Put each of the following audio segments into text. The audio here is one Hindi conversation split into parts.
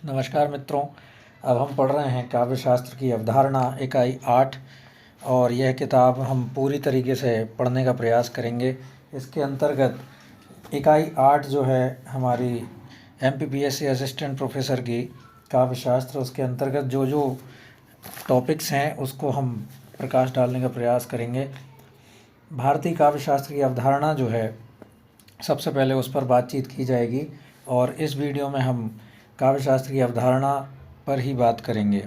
नमस्कार मित्रों। अब हम पढ़ रहे हैं काव्य शास्त्र की अवधारणा इकाई 8 और यह किताब हम पूरी तरीके से पढ़ने का प्रयास करेंगे। इसके अंतर्गत इकाई 8 जो है हमारी एमपीपीएससी असिस्टेंट प्रोफेसर की काव्य शास्त्र, उसके अंतर्गत जो जो टॉपिक्स हैं उसको हम प्रकाश डालने का प्रयास करेंगे। भारतीय काव्य शास्त्र की अवधारणा जो है सबसे पहले उस पर बातचीत की जाएगी और इस वीडियो में हम काव्य शास्त्र की अवधारणा पर ही बात करेंगे।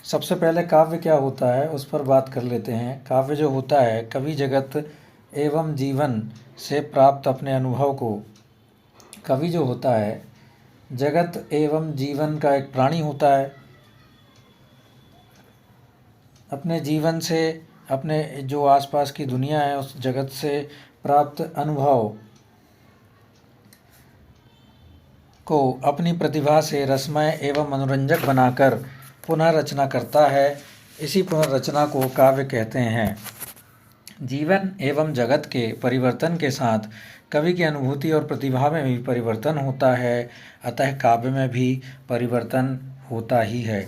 सबसे पहले काव्य क्या होता है उस पर बात कर लेते हैं। काव्य जो होता है कवि जगत एवं जीवन से प्राप्त अपने अनुभव को, कवि जो होता है जगत एवं जीवन का एक प्राणी होता है। अपने जीवन से, अपने जो आसपास की दुनिया है उस जगत से प्राप्त अनुभव को अपनी प्रतिभा से रसमय एवं मनोरंजक बनाकर पुनर्रचना करता है। इसी पुनर्रचना को काव्य कहते हैं। जीवन एवं जगत के परिवर्तन के साथ कवि की अनुभूति और प्रतिभा में भी परिवर्तन होता है, अतः काव्य में भी परिवर्तन होता ही है।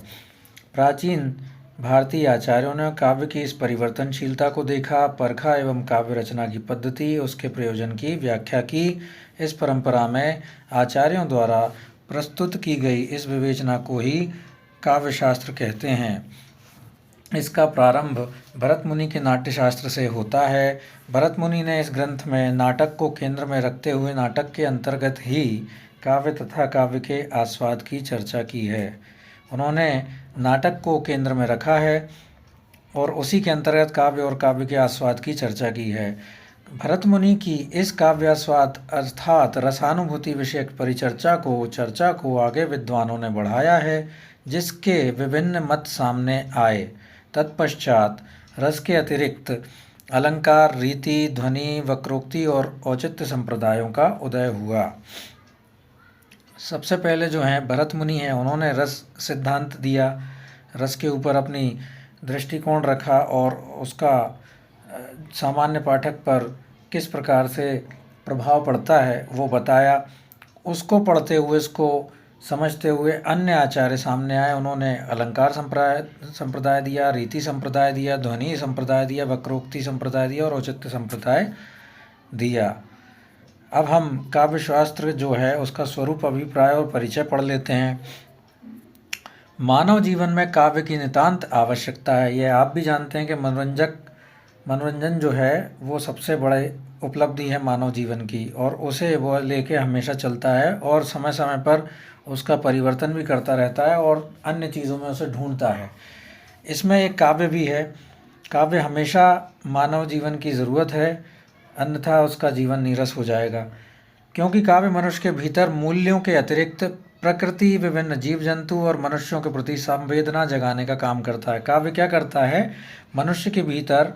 प्राचीन भारतीय आचार्यों ने काव्य की इस परिवर्तनशीलता को देखा, परखा एवं काव्य रचना की पद्धति, उसके प्रयोजन की व्याख्या की। इस परंपरा में आचार्यों द्वारा प्रस्तुत की गई इस विवेचना को ही काव्य शास्त्र कहते हैं। इसका प्रारंभ भरत मुनि के नाट्यशास्त्र से होता है। भरत मुनि ने इस ग्रंथ में नाटक को केंद्र में रखते हुए नाटक के अंतर्गत ही काव्य तथा काव्य के आस्वाद की चर्चा की है। उन्होंने नाटक को केंद्र में रखा है और उसी के अंतर्गत काव्य और काव्य के आस्वाद की चर्चा की है। भरत मुनि की इस काव्यास्वाद अर्थात रसानुभूति विषयक चर्चा को आगे विद्वानों ने बढ़ाया है, जिसके विभिन्न मत सामने आए। तत्पश्चात रस के अतिरिक्त अलंकार, रीति, ध्वनि, वक्रोक्ति और औचित्य संप्रदायों का उदय हुआ। सबसे पहले जो हैं भरत मुनि हैं, उन्होंने रस सिद्धांत दिया, रस के ऊपर अपनी दृष्टिकोण रखा और उसका सामान्य पाठक पर किस प्रकार से प्रभाव पड़ता है वो बताया। उसको पढ़ते हुए, इसको समझते हुए अन्य आचार्य सामने आए। उन्होंने अलंकार संप्रदाय दिया, रीति संप्रदाय दिया, ध्वनि संप्रदाय दिया, वक्रोक्ति संप्रदाय दिया और औचित्य संप्रदाय दिया। अब हम काव्य शास्त्र जो है उसका स्वरूप, अभिप्राय और परिचय पढ़ लेते हैं। मानव जीवन में काव्य की नितांत आवश्यकता है। यह आप भी जानते हैं कि मनोरंजन जो है वो सबसे बड़े उपलब्धि है मानव जीवन की, और उसे वो लेके हमेशा चलता है और समय समय पर उसका परिवर्तन भी करता रहता है और अन्य चीज़ों में उसे ढूंढता है। इसमें एक काव्य भी है। काव्य हमेशा मानव जीवन की ज़रूरत है, अन्यथा उसका जीवन नीरस हो जाएगा, क्योंकि काव्य मनुष्य के भीतर मूल्यों के अतिरिक्त प्रकृति, विभिन्न जीव जंतु और मनुष्यों के प्रति संवेदना जगाने का काम करता है। काव्य क्या करता है? मनुष्य के भीतर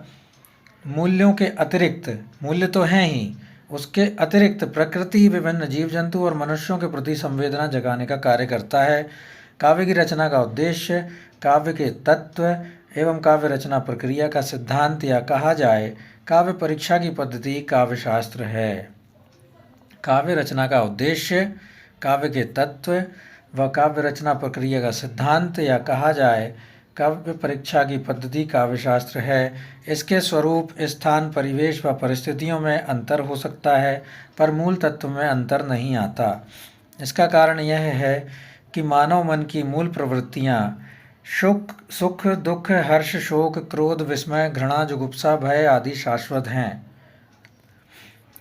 मूल्यों के अतिरिक्त, मूल्य तो हैं ही, उसके अतिरिक्त प्रकृति, विभिन्न जीव जंतु और मनुष्यों के प्रति संवेदना जगाने का कार्य करता है। काव्य की रचना का उद्देश्य, काव्य के तत्व एवं काव्य रचना प्रक्रिया का सिद्धांत या कहा जाए काव्य परीक्षा की पद्धति काव्य शास्त्र है। काव्य रचना का उद्देश्य, काव्य के तत्व व काव्य रचना प्रक्रिया का सिद्धांत या कहा जाए काव्य परीक्षा की पद्धति काव्य शास्त्र है। इसके स्वरूप, स्थान, परिवेश व परिस्थितियों में अंतर हो सकता है, पर मूल तत्व में अंतर नहीं आता। इसका कारण यह है कि मानव मन की मूल प्रवृत्तियाँ सुख, दुख, हर्ष, शोक, क्रोध, विस्मय, घृणा, जुगुप्सा, भय आदि शाश्वत हैं।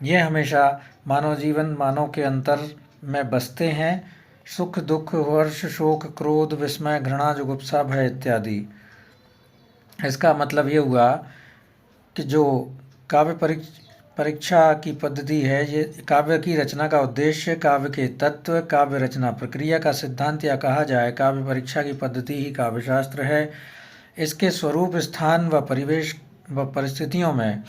ये हमेशा मानव के अंतर में बसते हैं। सुख, दुख, हर्ष, शोक, क्रोध, विस्मय, घृणा, जुगुप्सा, भय इत्यादि। इसका मतलब ये हुआ कि जो काव्य परीक्षा की पद्धति है, ये काव्य की रचना का उद्देश्य, काव्य के तत्व, काव्य रचना प्रक्रिया का सिद्धांत या कहा जाए काव्य परीक्षा की पद्धति ही काव्य शास्त्र है। इसके स्वरूप, स्थान व परिवेश व परिस्थितियों में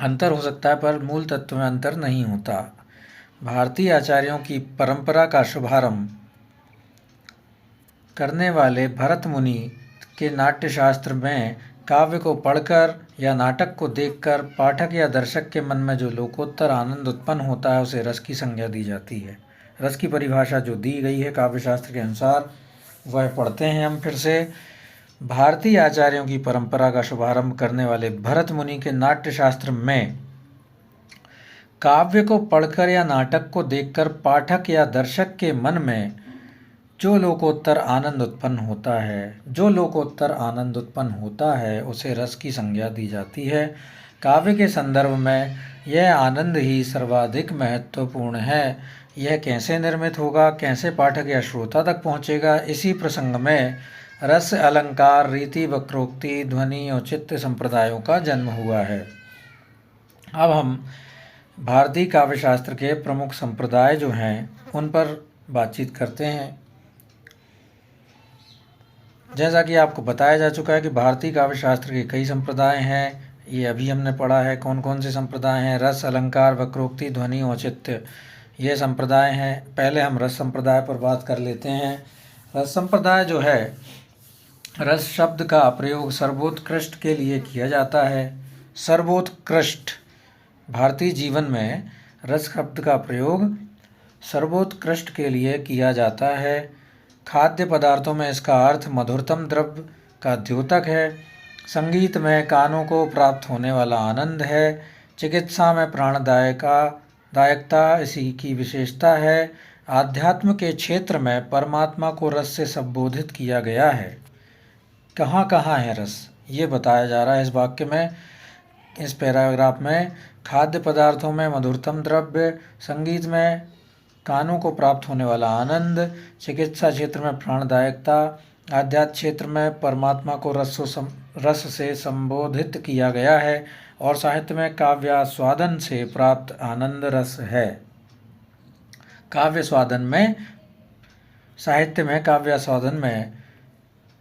अंतर हो सकता है, पर मूल तत्व में अंतर नहीं होता। भारतीय आचार्यों की परंपरा का शुभारंभ करने वाले भरत मुनि के नाट्यशास्त्र में काव्य को पढ़कर या नाटक को देखकर पाठक या दर्शक के मन में जो लोकोत्तर आनंद उत्पन्न होता है उसे रस की संज्ञा दी जाती है। रस की परिभाषा जो दी गई है काव्यशास्त्र के अनुसार वह पढ़ते हैं हम फिर से। भारतीय आचार्यों की परंपरा का शुभारंभ करने वाले भरत मुनि के नाट्यशास्त्र में काव्य को पढ़कर या नाटक को देखकर पाठक या दर्शक के मन में जो लोकोत्तर आनंद उत्पन्न होता है उसे रस की संज्ञा दी जाती है। काव्य के संदर्भ में यह आनंद ही सर्वाधिक महत्वपूर्ण है। यह कैसे निर्मित होगा, कैसे पाठक या श्रोता तक पहुँचेगा, इसी प्रसंग में रस, अलंकार, रीति, वक्रोक्ति, ध्वनि, औचित्य संप्रदायों का जन्म हुआ है। अब हम भारतीय काव्यशास्त्र के प्रमुख संप्रदाय जो हैं उन पर बातचीत करते हैं। जैसा कि आपको बताया जा चुका है कि भारतीय काव्यशास्त्र के कई संप्रदाय हैं, ये अभी हमने पढ़ा है। कौन कौन से संप्रदाय हैं? रस, अलंकार, वक्रोक्ति, ध्वनि, औचित्य, ये संप्रदाय हैं। पहले हम रस संप्रदाय पर बात कर लेते हैं। रस संप्रदाय जो है, रस शब्द का प्रयोग सर्वोत्कृष्ट के लिए किया जाता है। सर्वोत्कृष्ट, भारतीय जीवन में रस शब्द का प्रयोग सर्वोत्कृष्ट के लिए किया जाता है। खाद्य पदार्थों में इसका अर्थ मधुरतम द्रव्य का द्योतक है। संगीत में कानों को प्राप्त होने वाला आनंद है। चिकित्सा में प्राणदायकता इसी की विशेषता है। आध्यात्म के क्षेत्र में परमात्मा को रस से संबोधित किया गया है। कहाँ कहाँ है रस, ये बताया जा रहा है इस वाक्य में, इस पैराग्राफ में। खाद्य पदार्थों में मधुरतम द्रव्य, संगीत में कानों को प्राप्त होने वाला आनंद, चिकित्सा क्षेत्र में प्राणदायकता, आध्यात्म क्षेत्र में परमात्मा को रस से संबोधित किया गया है, और साहित्य में काव्यास्वादन से प्राप्त आनंद रस है। काव्यस्वादन में, साहित्य में काव्यास्वादन में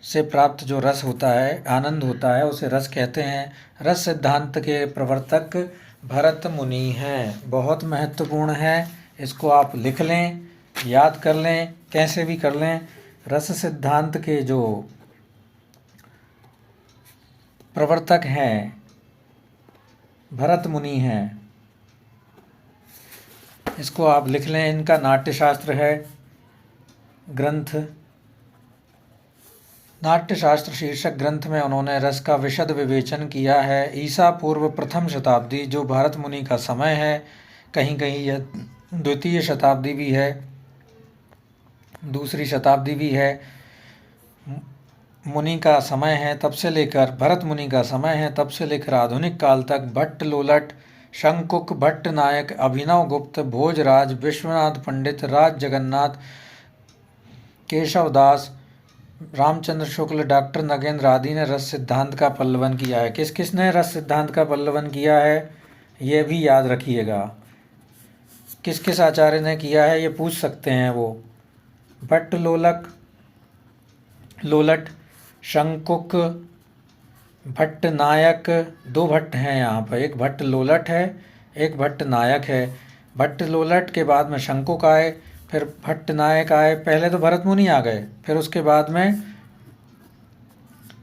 से प्राप्त जो रस होता है, आनंद होता है, उसे रस कहते हैं। रस सिद्धांत के प्रवर्तक भरत मुनि हैं। बहुत महत्वपूर्ण है, इसको आप लिख लें, याद कर लें, कैसे भी कर लें। रस सिद्धांत के जो प्रवर्तक हैं भरत मुनि हैं, इसको आप लिख लें। इनका नाट्यशास्त्र है ग्रंथ। नाट्यशास्त्र शीर्षक ग्रंथ में उन्होंने रस का विशद विवेचन किया है। ईसा पूर्व प्रथम शताब्दी जो भरत मुनि का समय है, कहीं कहीं यह द्वितीय शताब्दी भी है, दूसरी शताब्दी भी है, मुनि का समय है, तब से लेकर भरत मुनि का समय है, तब से लेकर आधुनिक काल तक भट्ट लोलट, शंकुक, भट्ट नायक, अभिनव गुप्त, भोजराज, विश्वनाथ पंडित, राज जगन्नाथ, केशव दास, रामचंद्र शुक्ल, डॉक्टर नगेंद्र आदि ने रस सिद्धांत का पल्लवन किया है। किस किस ने रस सिद्धांत का पल्लवन किया है, ये भी याद रखिएगा। किस किस आचार्य ने किया है ये पूछ सकते हैं वो। भट्ट लोलट, शंकुक, भट्ट नायक, दो भट्ट हैं यहाँ पर, एक भट्ट लोलट है, एक भट्ट नायक है। भट्ट लोलट के बाद में शंकुक आए, फिर भट्ट नायक आए। पहले तो भरत मुनि आ गए, फिर उसके बाद में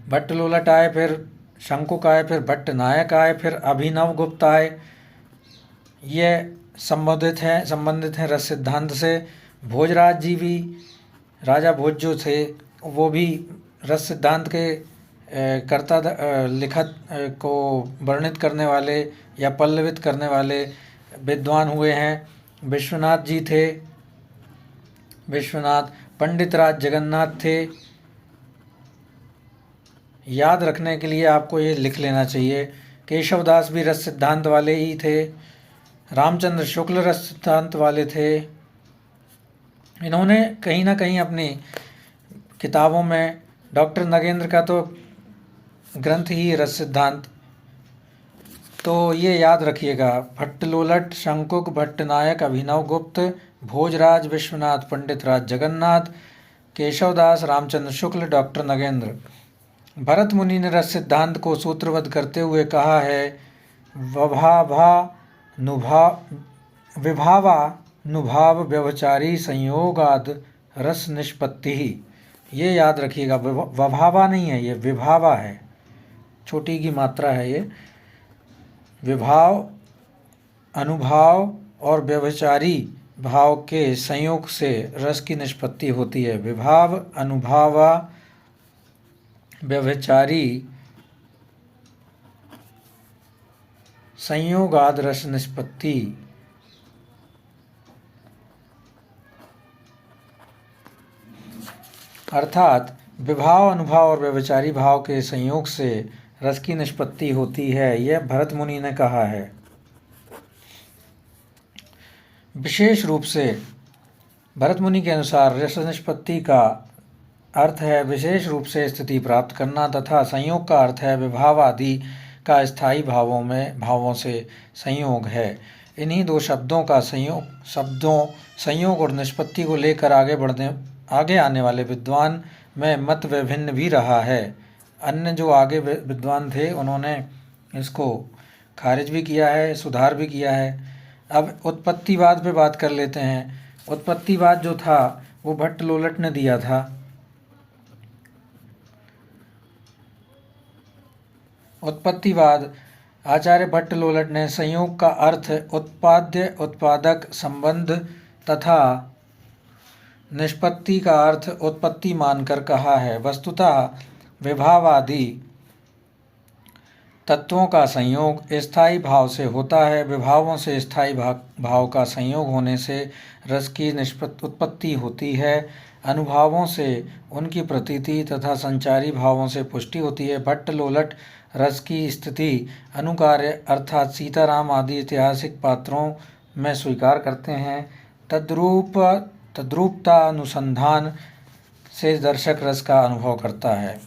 भट्ट लोलट आए, फिर शंकुक आए, फिर भट्ट नायक आए, फिर अभिनव गुप्त आए। ये संबंधित हैं रस सिद्धांत से। भोजराज जी भी, राजा भोज जो थे वो भी रस सिद्धांत के कर्ता, लिखत को वर्णित करने वाले या पल्लवित करने वाले विद्वान हुए हैं। विश्वनाथ जी थे, विश्वनाथ पंडित राज जगन्नाथ थे। याद रखने के लिए आपको ये लिख लेना चाहिए। केशवदास भी रस सिद्धांत वाले ही थे। रामचंद्र शुक्ल रस सिद्धांत वाले थे। इन्होंने कहीं ना कहीं अपनी किताबों में, डॉक्टर नगेंद्र का तो ग्रंथ ही रस सिद्धांत, तो ये याद रखिएगा। भट्ट लोलट, शंकुक, भट्ट नायक, अभिनव गुप्त, भोजराज, विश्वनाथ पंडित, राज जगन्नाथ, केशवदास, रामचंद्र शुक्ल, डॉक्टर नगेंद्र। भरत मुनि ने रस सिद्धांत को सूत्रबद्ध करते हुए कहा है, विभावानुभाव व्यवचारी संयोगाद रस निष्पत्ति ही। ये याद रखिएगा, वभावा नहीं है, ये विभावा है, छोटी की मात्रा है ये। विभाव, अनुभाव और व्यवचारी भाव के संयोग से रस की निष्पत्ति होती है। विभाव अनुभावा व्यभिचारी संयोगाद रस निष्पत्ति। अर्थात विभाव अनुभाव और व्यभिचारी भाव के संयोग से रस की निष्पत्ति होती है, यह भरत मुनि ने कहा है। विशेष रूप से भरत मुनि के अनुसार रस निष्पत्ति का अर्थ है विशेष रूप से स्थिति प्राप्त करना, तथा संयोग का अर्थ है विभाव आदि का स्थायी भावों से संयोग है। इन्हीं दो शब्दों का संयोग और निष्पत्ति को लेकर आगे आने वाले विद्वान में मत विभिन्न भी रहा है। अन्य जो आगे विद्वान थे उन्होंने इसको खारिज भी किया है, सुधार भी किया है। अब उत्पत्तिवाद पे बात कर लेते हैं। उत्पत्तिवाद जो था वो भट्ट लोलट ने दिया था। उत्पत्तिवाद आचार्य भट्ट लोलट ने संयोग का अर्थ उत्पाद्य उत्पादक संबंध तथा निष्पत्ति का अर्थ उत्पत्ति मानकर कहा है। वस्तुतः विभाव आदि तत्वों का संयोग स्थायी भाव से होता है। विभावों से स्थायी भाव का संयोग होने से रस की उत्पत्ति होती है। अनुभावों से उनकी प्रतीति तथा संचारी भावों से पुष्टि होती है। भट्ट लोलट रस की स्थिति अनुकार्य अर्थात सीताराम आदि ऐतिहासिक पात्रों में स्वीकार करते हैं। तद्रूपता अनुसंधान से दर्शक रस का अनुभव करता है।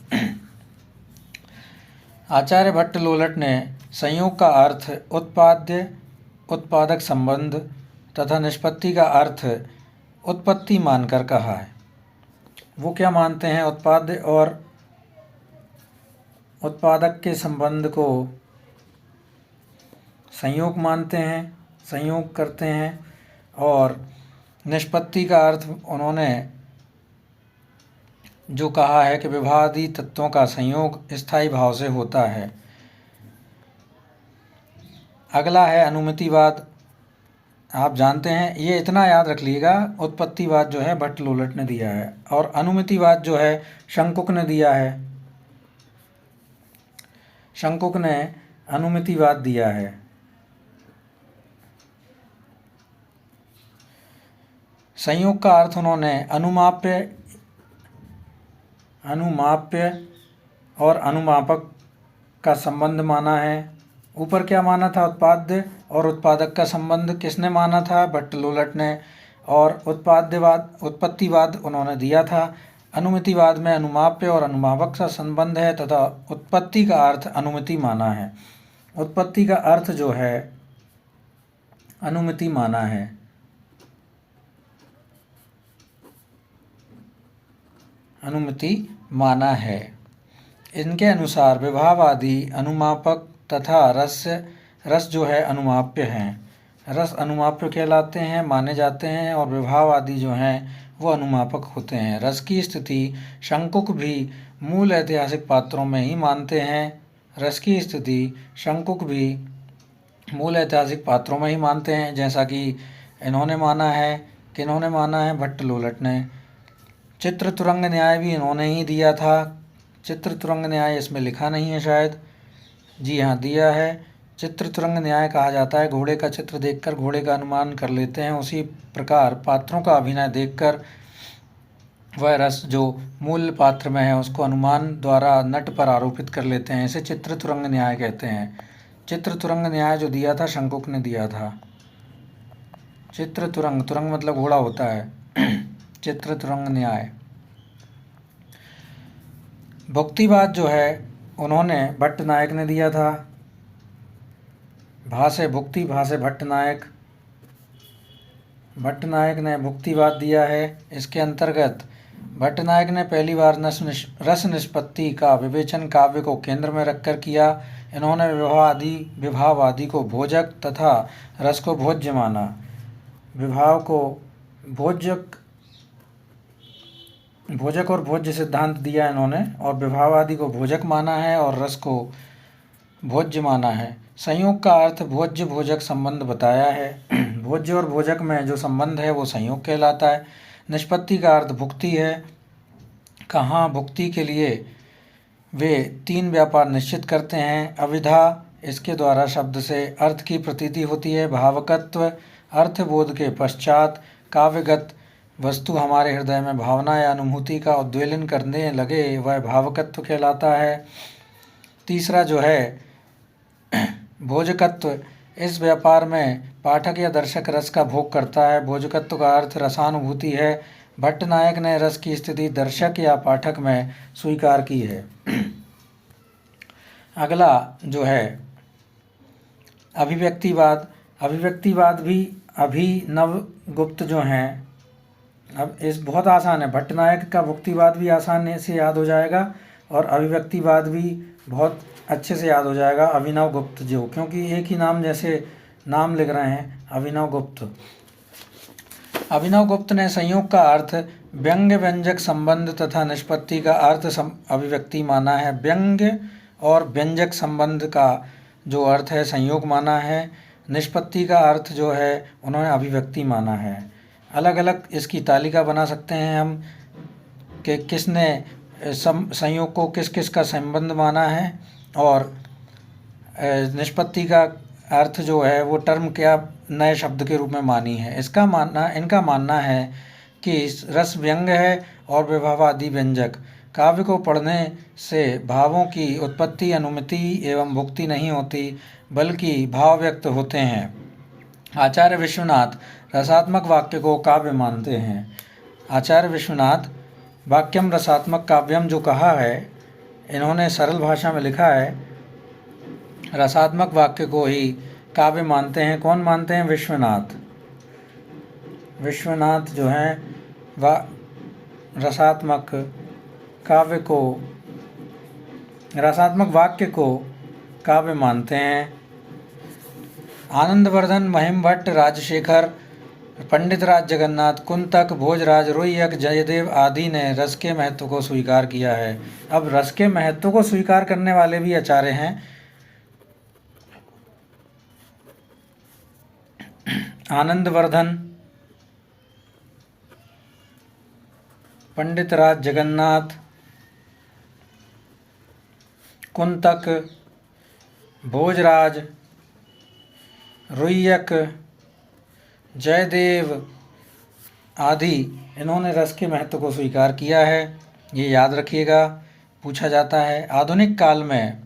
आचार्य भट्ट लोलट ने संयोग का अर्थ उत्पाद्य उत्पादक संबंध तथा निष्पत्ति का अर्थ उत्पत्ति मानकर कहा है। वो क्या मानते हैं? उत्पाद्य और उत्पादक के संबंध को संयोग मानते हैं, संयोग करते हैं, और निष्पत्ति का अर्थ उन्होंने जो कहा है कि विभावादि तत्वों का संयोग स्थायी भाव से होता है। अगला है अनुमितिवाद। आप जानते हैं, ये इतना याद रख लीजिएगा, उत्पत्तिवाद जो है भट्ट लोलट ने दिया है और अनुमितिवाद जो है शंकुक ने दिया है। शंकुक ने अनुमितिवाद दिया है। संयोग का अर्थ उन्होंने अनुमाप्य और अनुमापक का संबंध माना है। ऊपर क्या माना था? उत्पाद्य और उत्पादक का संबंध किसने माना था? भट्ट लोलट ने। और उत्पत्तिवाद उन्होंने दिया था। अनुमितिवाद में अनुमाप्य और अनुमापक का संबंध है तथा उत्पत्ति का अर्थ अनुमिति माना है। उत्पत्ति का अर्थ जो है अनुमिति माना है। अनुमिति माना है। इनके अनुसार विभाव आदि अनुमापक तथा रस जो है अनुमाप्य हैं। रस अनुमाप्य कहलाते हैं, माने जाते हैं, और विभाव आदि जो हैं वो अनुमापक होते हैं। रस की स्थिति शंकुक भी मूल ऐतिहासिक पात्रों में ही मानते हैं। रस की स्थिति शंकुक भी मूल ऐतिहासिक पात्रों में ही मानते हैं, जैसा कि इन्होंने माना है। किन्होंने माना है? भट्ट लोलट ने। चित्र तुरंग न्याय भी इन्होंने ही दिया था। चित्र तुरंग न्याय इसमें लिखा नहीं है शायद। जी हाँ, दिया है। चित्र तुरंग न्याय कहा जाता है घोड़े का चित्र देखकर घोड़े का अनुमान कर लेते हैं, उसी प्रकार पात्रों का अभिनय देखकर वह रस जो मूल पात्र में है उसको अनुमान द्वारा नट पर आरोपित कर लेते हैं। इसे चित्र तुरंग न्याय कहते हैं। चित्र तुरंग न्याय जो दिया था शंकुक ने दिया था। चित्र तुरंग मतलब घोड़ा होता है। चित्र तुरंग न्याय। भुक्तिवाद जो है उन्होंने भट्ट नायक ने दिया था। भाषे भुक्ति भाषे भट्ट नायक। भट्ट नायक ने भुक्तिवाद दिया है। इसके अंतर्गत भट्ट नायक ने पहली बार रस निष्पत्ति का विवेचन काव्य को केंद्र में रखकर किया। इन्होंने विभाव आदि को भोजक तथा रस को भोज्य माना। विभाव को भोजक और भोज्य सिद्धांत दिया इन्होंने, और विभाव आदि को भोजक माना है और रस को भोज्य माना है। संयोग का अर्थ भोज्य भोजक संबंध बताया है। भोज्य और भोजक में जो संबंध है वो संयोग कहलाता है। निष्पत्ति का अर्थ भुक्ति है। कहाँ भुक्ति के लिए वे 3 व्यापार निश्चित करते हैं। अविधा, इसके द्वारा शब्द से अर्थ की प्रतीति होती है। भावकत्व, अर्थबोध के पश्चात काव्यगत वस्तु हमारे हृदय में भावना या अनुभूति का उद्वेलन करने लगे, वह भावकत्व कहलाता है। तीसरा जो है भोजकत्व, इस व्यापार में पाठक या दर्शक रस का भोग करता है। भोजकत्व का अर्थ रसानुभूति है। भट्टनायक ने रस की स्थिति दर्शक या पाठक में स्वीकार की है। अगला जो है अभिव्यक्तिवाद। अभिव्यक्तिवाद भी अभिनव गुप्त जो हैं, अब इस बहुत आसान है। भट्टनायक का भुक्तिवाद भी आसानी से याद हो जाएगा और अभिव्यक्तिवाद भी बहुत अच्छे से याद हो जाएगा। अभिनव गुप्त जो, क्योंकि एक ही नाम जैसे नाम लिख रहे हैं, अभिनव गुप्त। अभिनव गुप्त ने संयोग का अर्थ व्यंग्य व्यंजक संबंध तथा निष्पत्ति का अर्थ अभिव्यक्ति माना है। व्यंग्य और व्यंजक संबंध का जो अर्थ है संयोग माना है। निष्पत्ति का अर्थ जो है उन्होंने अभिव्यक्ति माना है। अलग अलग इसकी तालिका बना सकते हैं हम कि किसने संयोग को किस किस का संबंध माना है और निष्पत्ति का अर्थ जो है वो टर्म क्या नए शब्द के रूप में मानी है। इनका मानना है कि रस व्यंग्य है और विभावादि व्यंजक। काव्य को पढ़ने से भावों की उत्पत्ति, अनुमिति एवं भुक्ति नहीं होती, बल्कि भाव व्यक्त होते हैं। आचार्य विश्वनाथ रसात्मक वाक्य को काव्य मानते हैं। आचार्य विश्वनाथ वाक्यम रसात्मक काव्यम जो कहा है, इन्होंने सरल भाषा में लिखा है, रसात्मक वाक्य को ही काव्य मानते हैं। कौन मानते हैं? विश्वनाथ। विश्वनाथ जो हैं रसात्मक काव्य को, रसात्मक वाक्य को काव्य मानते हैं। आनंदवर्धन, महिम भट्ट, राजशेखर, पंडित राज जगन्नाथ, कुंतक, भोजराज, रोइयक, जयदेव आदि ने रस के महत्व को स्वीकार किया है। अब रस के महत्व को स्वीकार करने वाले भी आचार्य हैं। आनंदवर्धन, पंडित राज जगन्नाथ, कुंतक, भोजराज, रोइयक, जयदेव आदि, इन्होंने रस के महत्व को स्वीकार किया है। ये याद रखिएगा, पूछा जाता है। आधुनिक काल में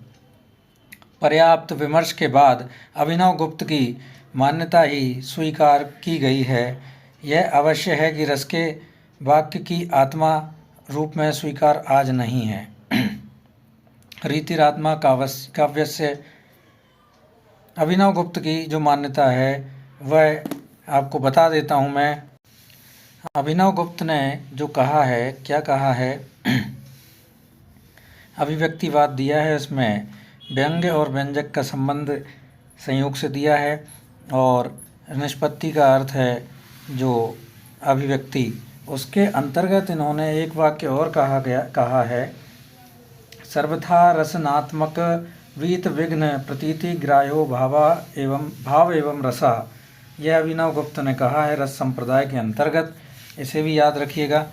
पर्याप्त विमर्श के बाद अभिनव गुप्त की मान्यता ही स्वीकार की गई है। यह अवश्य है कि रस के वाक्य की आत्मा रूप में स्वीकार आज नहीं है। रीतिरात्मा काव्य से अभिनव गुप्त की जो मान्यता है वह आपको बता देता हूँ मैं। अभिनव गुप्त ने जो कहा है, क्या कहा है, अभिव्यक्तिवाद दिया है, उसमें व्यंग्य और व्यंजक का संबंध संयोग से दिया है और निष्पत्ति का अर्थ है जो अभिव्यक्ति। उसके अंतर्गत इन्होंने एक वाक्य और कहा है, सर्वथा रसनात्मक वीत विघ्न प्रतीति ग्राह्यो भाव एवं रसा। यह अभिनव गुप्त ने कहा है रस संप्रदाय के अंतर्गत। इसे भी याद रखिएगा।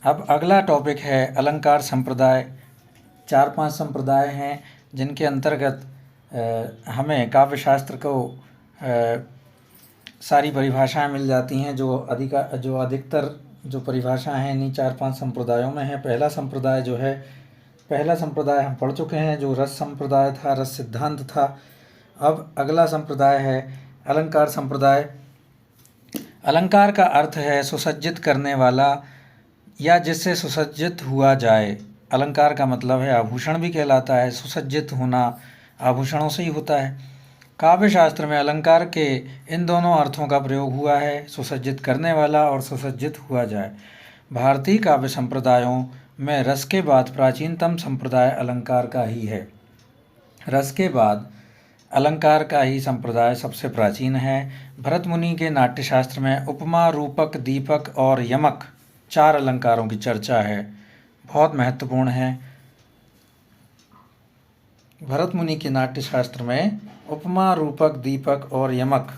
अब अगला टॉपिक है अलंकार संप्रदाय। 4-5 संप्रदाय हैं जिनके अंतर्गत हमें काव्य शास्त्र को सारी परिभाषाएं मिल जाती हैं। जो अधिकतर जो परिभाषाएं हैं इन्हीं 4-5 संप्रदायों में है। पहला संप्रदाय हम पढ़ चुके हैं जो रस संप्रदाय था, रस सिद्धांत था। अब अगला संप्रदाय है अलंकार संप्रदाय। अलंकार का अर्थ है सुसज्जित करने वाला या जिससे सुसज्जित हुआ जाए। अलंकार का मतलब है आभूषण भी कहलाता है। सुसज्जित होना आभूषणों से ही होता है। काव्य शास्त्र में अलंकार के इन दोनों अर्थों का प्रयोग हुआ है, सुसज्जित करने वाला और सुसज्जित हुआ जाए। भारतीय काव्य संप्रदायों में रस के बाद प्राचीनतम संप्रदाय अलंकार का ही है। रस के बाद अलंकार का ही संप्रदाय सबसे प्राचीन है। भरत मुनि के नाट्यशास्त्र में उपमा, रूपक, दीपक और यमक 4 अलंकारों की चर्चा है, बहुत महत्वपूर्ण है। भरत मुनि के नाट्यशास्त्र में उपमा, रूपक, दीपक और यमक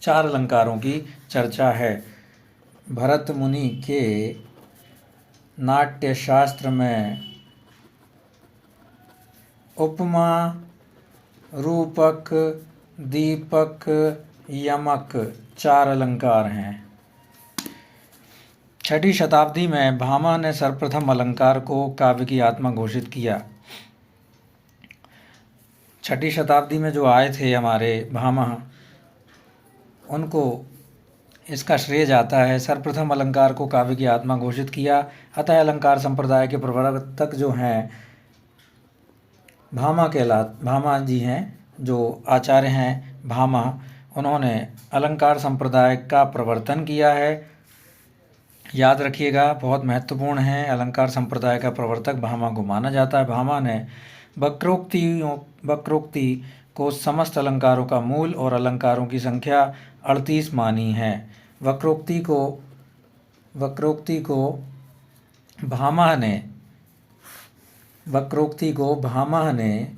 4 अलंकारों की चर्चा है। भरत मुनि के नाट्यशास्त्र में उपमा, रूपक, दीपक, यमक 4 अलंकार हैं। 6ठी शताब्दी में भामा ने सर्वप्रथम अलंकार को काव्य की आत्मा घोषित किया। 6ठी शताब्दी में जो आए थे हमारे भामा, उनको इसका श्रेय जाता है। सर्वप्रथम अलंकार को काव्य की आत्मा घोषित किया। अतः अलंकार संप्रदाय के प्रवर्तक जो हैं भामा जी हैं, जो आचार्य हैं भामा, उन्होंने अलंकार संप्रदाय का प्रवर्तन किया है। याद रखिएगा, बहुत महत्वपूर्ण है। अलंकार संप्रदाय का प्रवर्तक भामा को माना जाता है। भामा ने वक्रोक्ति को समस्त अलंकारों का मूल और अलंकारों की संख्या 38 मानी है। वक्रोक्ति को भामा ने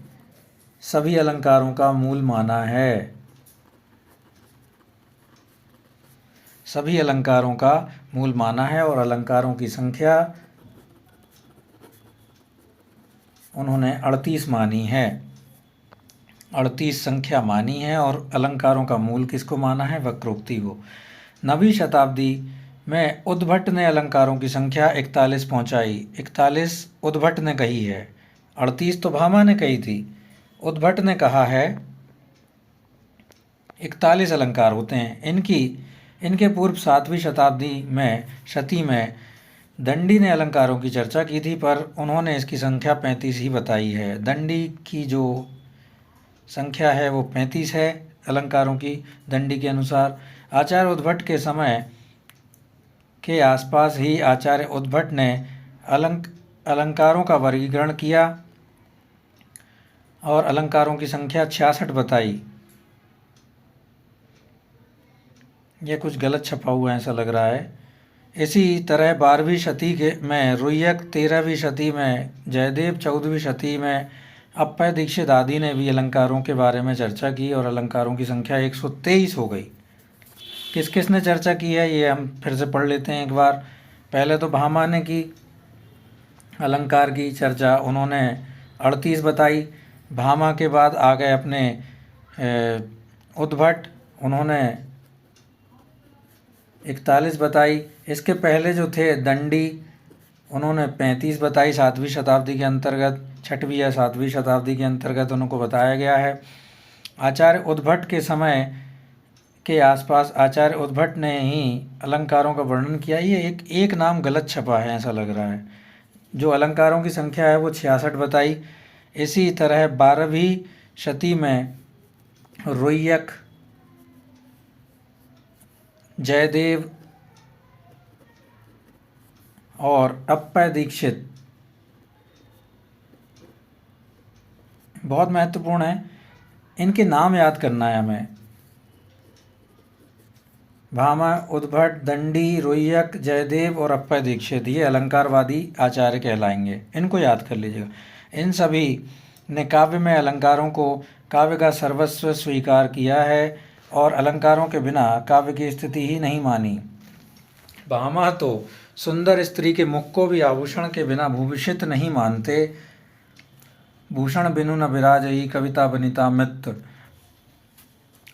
सभी अलंकारों का मूल माना है। सभी अलंकारों का मूल माना है और अलंकारों की संख्या उन्होंने 38 मानी है। 38 संख्या मानी है और अलंकारों का मूल किसको माना है? वक्रोक्ति को। 9वीं शताब्दी में उद्भट ने अलंकारों की संख्या 41 पहुंचाई। 41 उद्भट ने कही है, 38 तो भामा ने कही थी। उद्भट ने कहा है 41 अलंकार होते हैं। इनके पूर्व 7वीं शताब्दी में शती में दंडी ने अलंकारों की चर्चा की थी, पर उन्होंने इसकी संख्या 35 ही बताई है। दंडी की जो संख्या है वो 35 है अलंकारों की, दंडी के अनुसार। आचार्य उद्भट के समय के आसपास ही आचार्य उद्भट ने अलंकारों का वर्गीकरण किया और अलंकारों की संख्या 66 बताई। यह कुछ गलत छपा हुआ है ऐसा लग रहा है। इसी तरह 12वीं शती में रुय्यक, 13वीं शती में जयदेव, 14वीं शती में अप्पय दीक्षित आदि ने भी अलंकारों के बारे में चर्चा की और अलंकारों की संख्या 123 हो गई। किस किस ने चर्चा की है ये हम फिर से पढ़ लेते हैं एक बार। पहले तो भामा ने की अलंकार की चर्चा, उन्होंने 38 बताई। भामा के बाद आ गए अपने उद्भट, उन्होंने 41 बताई। इसके पहले जो थे दंडी, उन्होंने 35 बताई 7वीं शताब्दी के अंतर्गत, 6वीं या 7वीं शताब्दी के अंतर्गत उनको बताया गया है। आचार्य उद्भट के समय के आसपास आचार्य उद्भट ने ही अलंकारों का वर्णन किया। ये एक नाम गलत छपा है ऐसा लग रहा है। जो अलंकारों की संख्या है वो 66 बताई। इसी तरह 12वीं शती में रुय्यक, जयदेव और अप्पय दीक्षित, बहुत महत्वपूर्ण है, इनके नाम याद करना है हमें। भामा, उद्भट, दंडी, रुय्यक, जयदेव और अप्पय दीक्षित, ये अलंकारवादी आचार्य कहलाएंगे। इनको याद कर लीजिएगा। इन सभी ने काव्य में अलंकारों को काव्य का सर्वस्व स्वीकार किया है और अलंकारों के बिना काव्य की स्थिति ही नहीं मानी। भामा तो सुंदर स्त्री के मुख को भी आभूषण के बिना भूषित नहीं मानते। भूषण बिनु न विराजई कविता बनिता मित्र,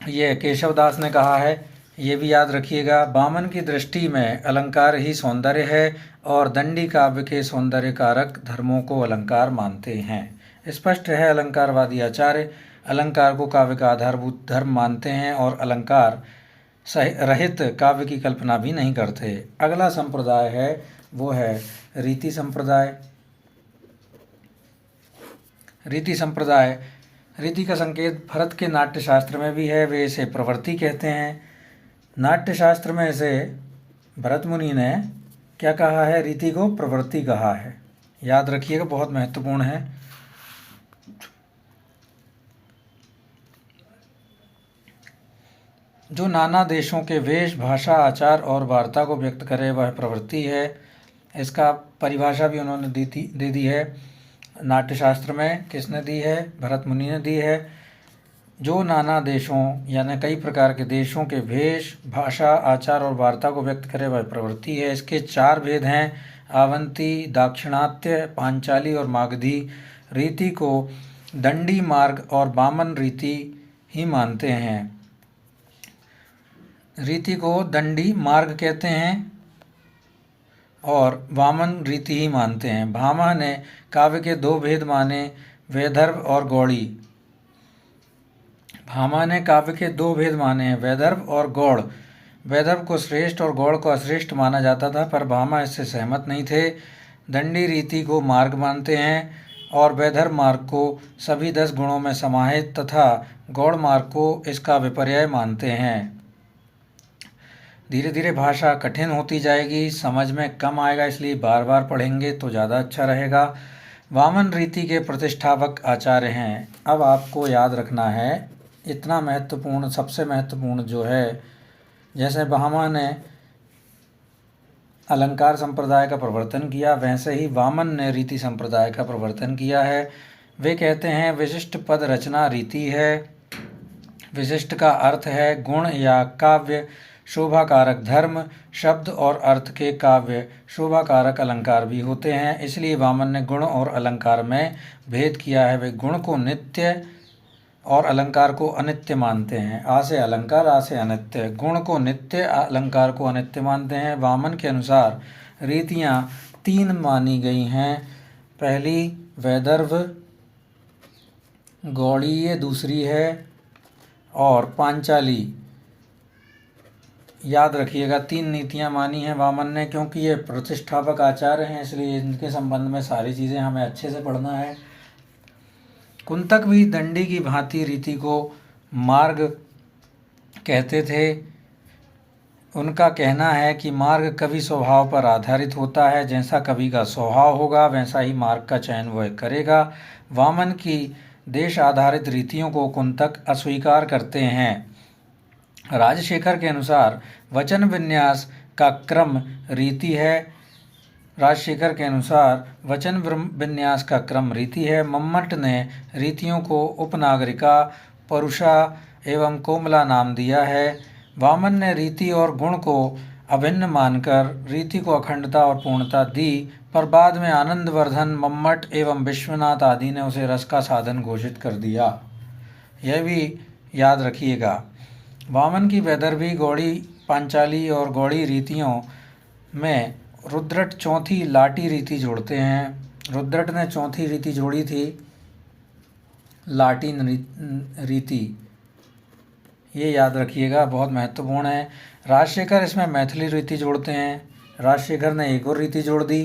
ये केशवदास ने कहा है, ये भी याद रखिएगा। बामन की दृष्टि में अलंकार ही सौंदर्य है और दंडी काव्य के सौंदर्य कारक धर्मों को अलंकार मानते हैं। स्पष्ट है अलंकारवादी आचार्य अलंकार को काव्य का आधारभूत धर्म मानते हैं और अलंकार रहित काव्य की कल्पना भी नहीं करते। अगला संप्रदाय है वो है रीति संप्रदाय। रीति संप्रदाय, रीति का संकेत भरत के नाट्यशास्त्र में भी है, वे इसे प्रवृत्ति कहते हैं। नाट्यशास्त्र में इसे भरत मुनि ने क्या कहा है? रीति को प्रवृत्ति कहा है। याद रखिएगा, बहुत महत्वपूर्ण है। जो नाना देशों के वेश, भाषा, आचार और वार्ता को व्यक्त करे वह प्रवृत्ति है। इसका परिभाषा भी उन्होंने दे दी है। नाट्यशास्त्र में किसने दी है? भरत मुनि ने दी है। जो नाना देशों यानी कई प्रकार के देशों के भेष, भाषा, आचार और वार्ता को व्यक्त करे वह प्रवृत्ति है। इसके 4 भेद हैं: आवंती, दाक्षिणात्य, पांचाली और मागधी। रीति को दंडी मार्ग और वामन रीति ही मानते हैं। रीति को दंडी मार्ग कहते हैं और वामन रीति ही मानते हैं। भामा ने काव्य के 2 भेद माने, वैदर्भ और गौड़ी। भामा ने काव्य के 2 भेद माने हैं, वैदर्भ और गौड़। वैदर्भ को श्रेष्ठ और गौड़ को अश्रेष्ठ माना जाता था, पर भामा इससे सहमत नहीं थे। दंडी रीति को मार्ग मानते हैं और वैदर्भ मार्ग को सभी 10 गुणों में समाहित तथा गौड़ मार्ग को इसका विपर्यय मानते हैं। धीरे धीरे भाषा कठिन होती जाएगी, समझ में कम आएगा, इसलिए बार बार पढ़ेंगे तो ज़्यादा अच्छा रहेगा। वामन रीति के प्रतिष्ठापक आचार्य हैं। अब आपको याद रखना है, इतना महत्वपूर्ण, सबसे महत्वपूर्ण जो है, जैसे भामा ने अलंकार संप्रदाय का प्रवर्तन किया, वैसे ही वामन ने रीति संप्रदाय का प्रवर्तन किया है। वे कहते हैं विशिष्ट पद रचना रीति है। विशिष्ट का अर्थ है गुण या काव्य शोभा कारक धर्म। शब्द और अर्थ के काव्य शोभा कारक अलंकार भी होते हैं, इसलिए वामन ने गुण और अलंकार में भेद किया है। वे गुण को नित्य और अलंकार को अनित्य मानते हैं। आ से अलंकार, आ से अनित्य। गुण को नित्य, अलंकार को अनित्य मानते हैं। वामन के अनुसार रीतियाँ 3 मानी गई हैं। पहली वैदर्भ, गौड़ी ये दूसरी है, और पांचाली। याद रखिएगा 3 नीतियाँ मानी हैं वामन ने, क्योंकि ये प्रतिष्ठापक आचार्य हैं, इसलिए इनके संबंध में सारी चीज़ें हमें अच्छे से पढ़ना है। कुंतक भी दंडी की भांति रीति को मार्ग कहते थे। उनका कहना है कि मार्ग कवि स्वभाव पर आधारित होता है, जैसा कवि का स्वभाव होगा वैसा ही मार्ग का चयन वह करेगा। वामन की देश आधारित रीतियों को कुंतक अस्वीकार करते हैं। राजशेखर के अनुसार वचन विन्यास का क्रम रीति है। राजशेखर के अनुसार वचन विन्यास का क्रम रीति है। मम्मट ने रीतियों को उपनागरिका, परुषा एवं कोमला नाम दिया है। वामन ने रीति और गुण को अभिन्न मानकर रीति को अखंडता और पूर्णता दी, पर बाद में आनंदवर्धन, मम्मट एवं विश्वनाथ आदि ने उसे रस का साधन घोषित कर दिया। यह भी याद रखिएगा। वामन की वैदर्भी, गौड़ी, पांचाली और गौड़ी रीतियों में रुद्रट चौथी लाटी रीति जोड़ते हैं। रुद्रट ने चौथी रीति जोड़ी थी, लाटीन रीति। ये याद रखिएगा, बहुत महत्वपूर्ण है। राजशेखर इसमें मैथिली रीति जोड़ते हैं। राजशेखर ने एक और रीति जोड़ दी,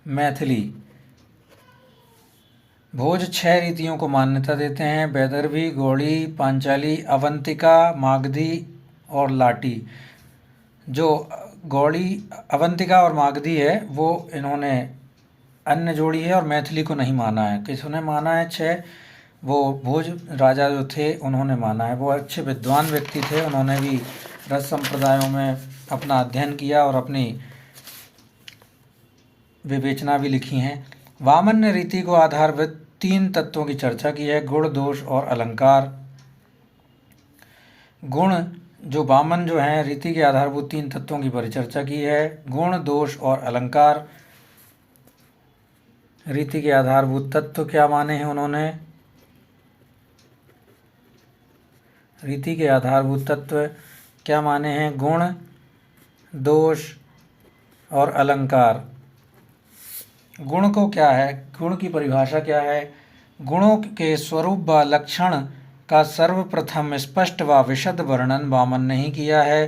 मैथिली। भोज 6 रीतियों को मान्यता देते हैं: वैदर्भी, गौड़ी, पांचाली, अवंतिका, मागधी और लाटी। जो गौड़ी, अवंतिका और मागधी है वो इन्होंने अन्य जोड़ी है और मैथिली को नहीं माना है। किसने माना है? 6 वो भोज राजा जो थे उन्होंने माना है। वो अच्छे विद्वान व्यक्ति थे, उन्होंने भी रस संप्रदायों में अपना अध्ययन किया और अपनी विवेचना भी लिखी हैं। वामन ने रीति को आधारभूत 3 तत्वों की चर्चा की है: गुण, दोष और अलंकार। गुण जो वामन जो हैं रीति के आधारभूत 3 तत्वों की परिचर्चा की है: गुण, दोष और अलंकार। रीति के आधारभूत तत्व क्या माने हैं उन्होंने? रीति के आधारभूत तत्व क्या माने हैं? गुण, दोष और अलंकार। गुण को क्या है? गुण की परिभाषा क्या है? गुणों के स्वरूप व लक्षण का सर्वप्रथम स्पष्ट व विशद वर्णन वामन ने ही किया है।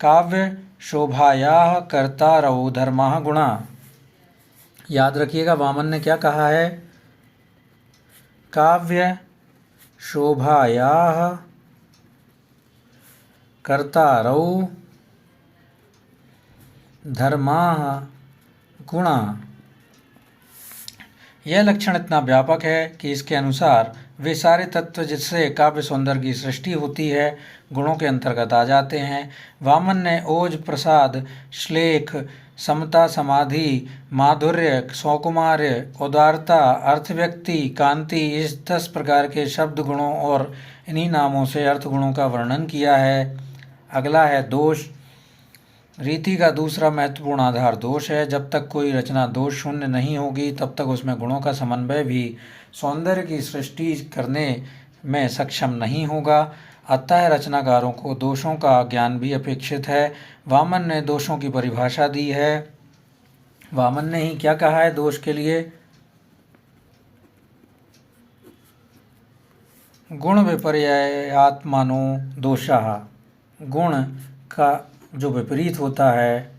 काव्य शोभायाः कर्तारौ धर्माः गुणा। याद रखिएगा वामन ने क्या कहा है? काव्य शोभायाः कर्तारौ धर्माः गुणा। यह लक्षण इतना व्यापक है कि इसके अनुसार वे सारे तत्व जिससे काव्य सौंदर्य की सृष्टि होती है गुणों के अंतर्गत आ जाते हैं। वामन ने ओज, प्रसाद, श्लेख, समता, समाधि, माधुर्य, सौकुमार्य, उदारता, अर्थव्यक्ति, कांति इस 10 प्रकार के शब्द गुणों और इन्हीं नामों से अर्थ गुणों का वर्णन किया है। अगला है दोष। रीति का दूसरा महत्वपूर्ण आधार दोष है। जब तक कोई रचना दोष शून्य नहीं होगी तब तक उसमें गुणों का समन्वय भी सौंदर्य की सृष्टि करने में सक्षम नहीं होगा। अतः रचनाकारों को दोषों का ज्ञान भी अपेक्षित है। वामन ने दोषों की परिभाषा दी है। वामन ने ही क्या कहा है दोष के लिए? गुण विपर्यात्मानो दोषः। गुण का जो विपरीत होता है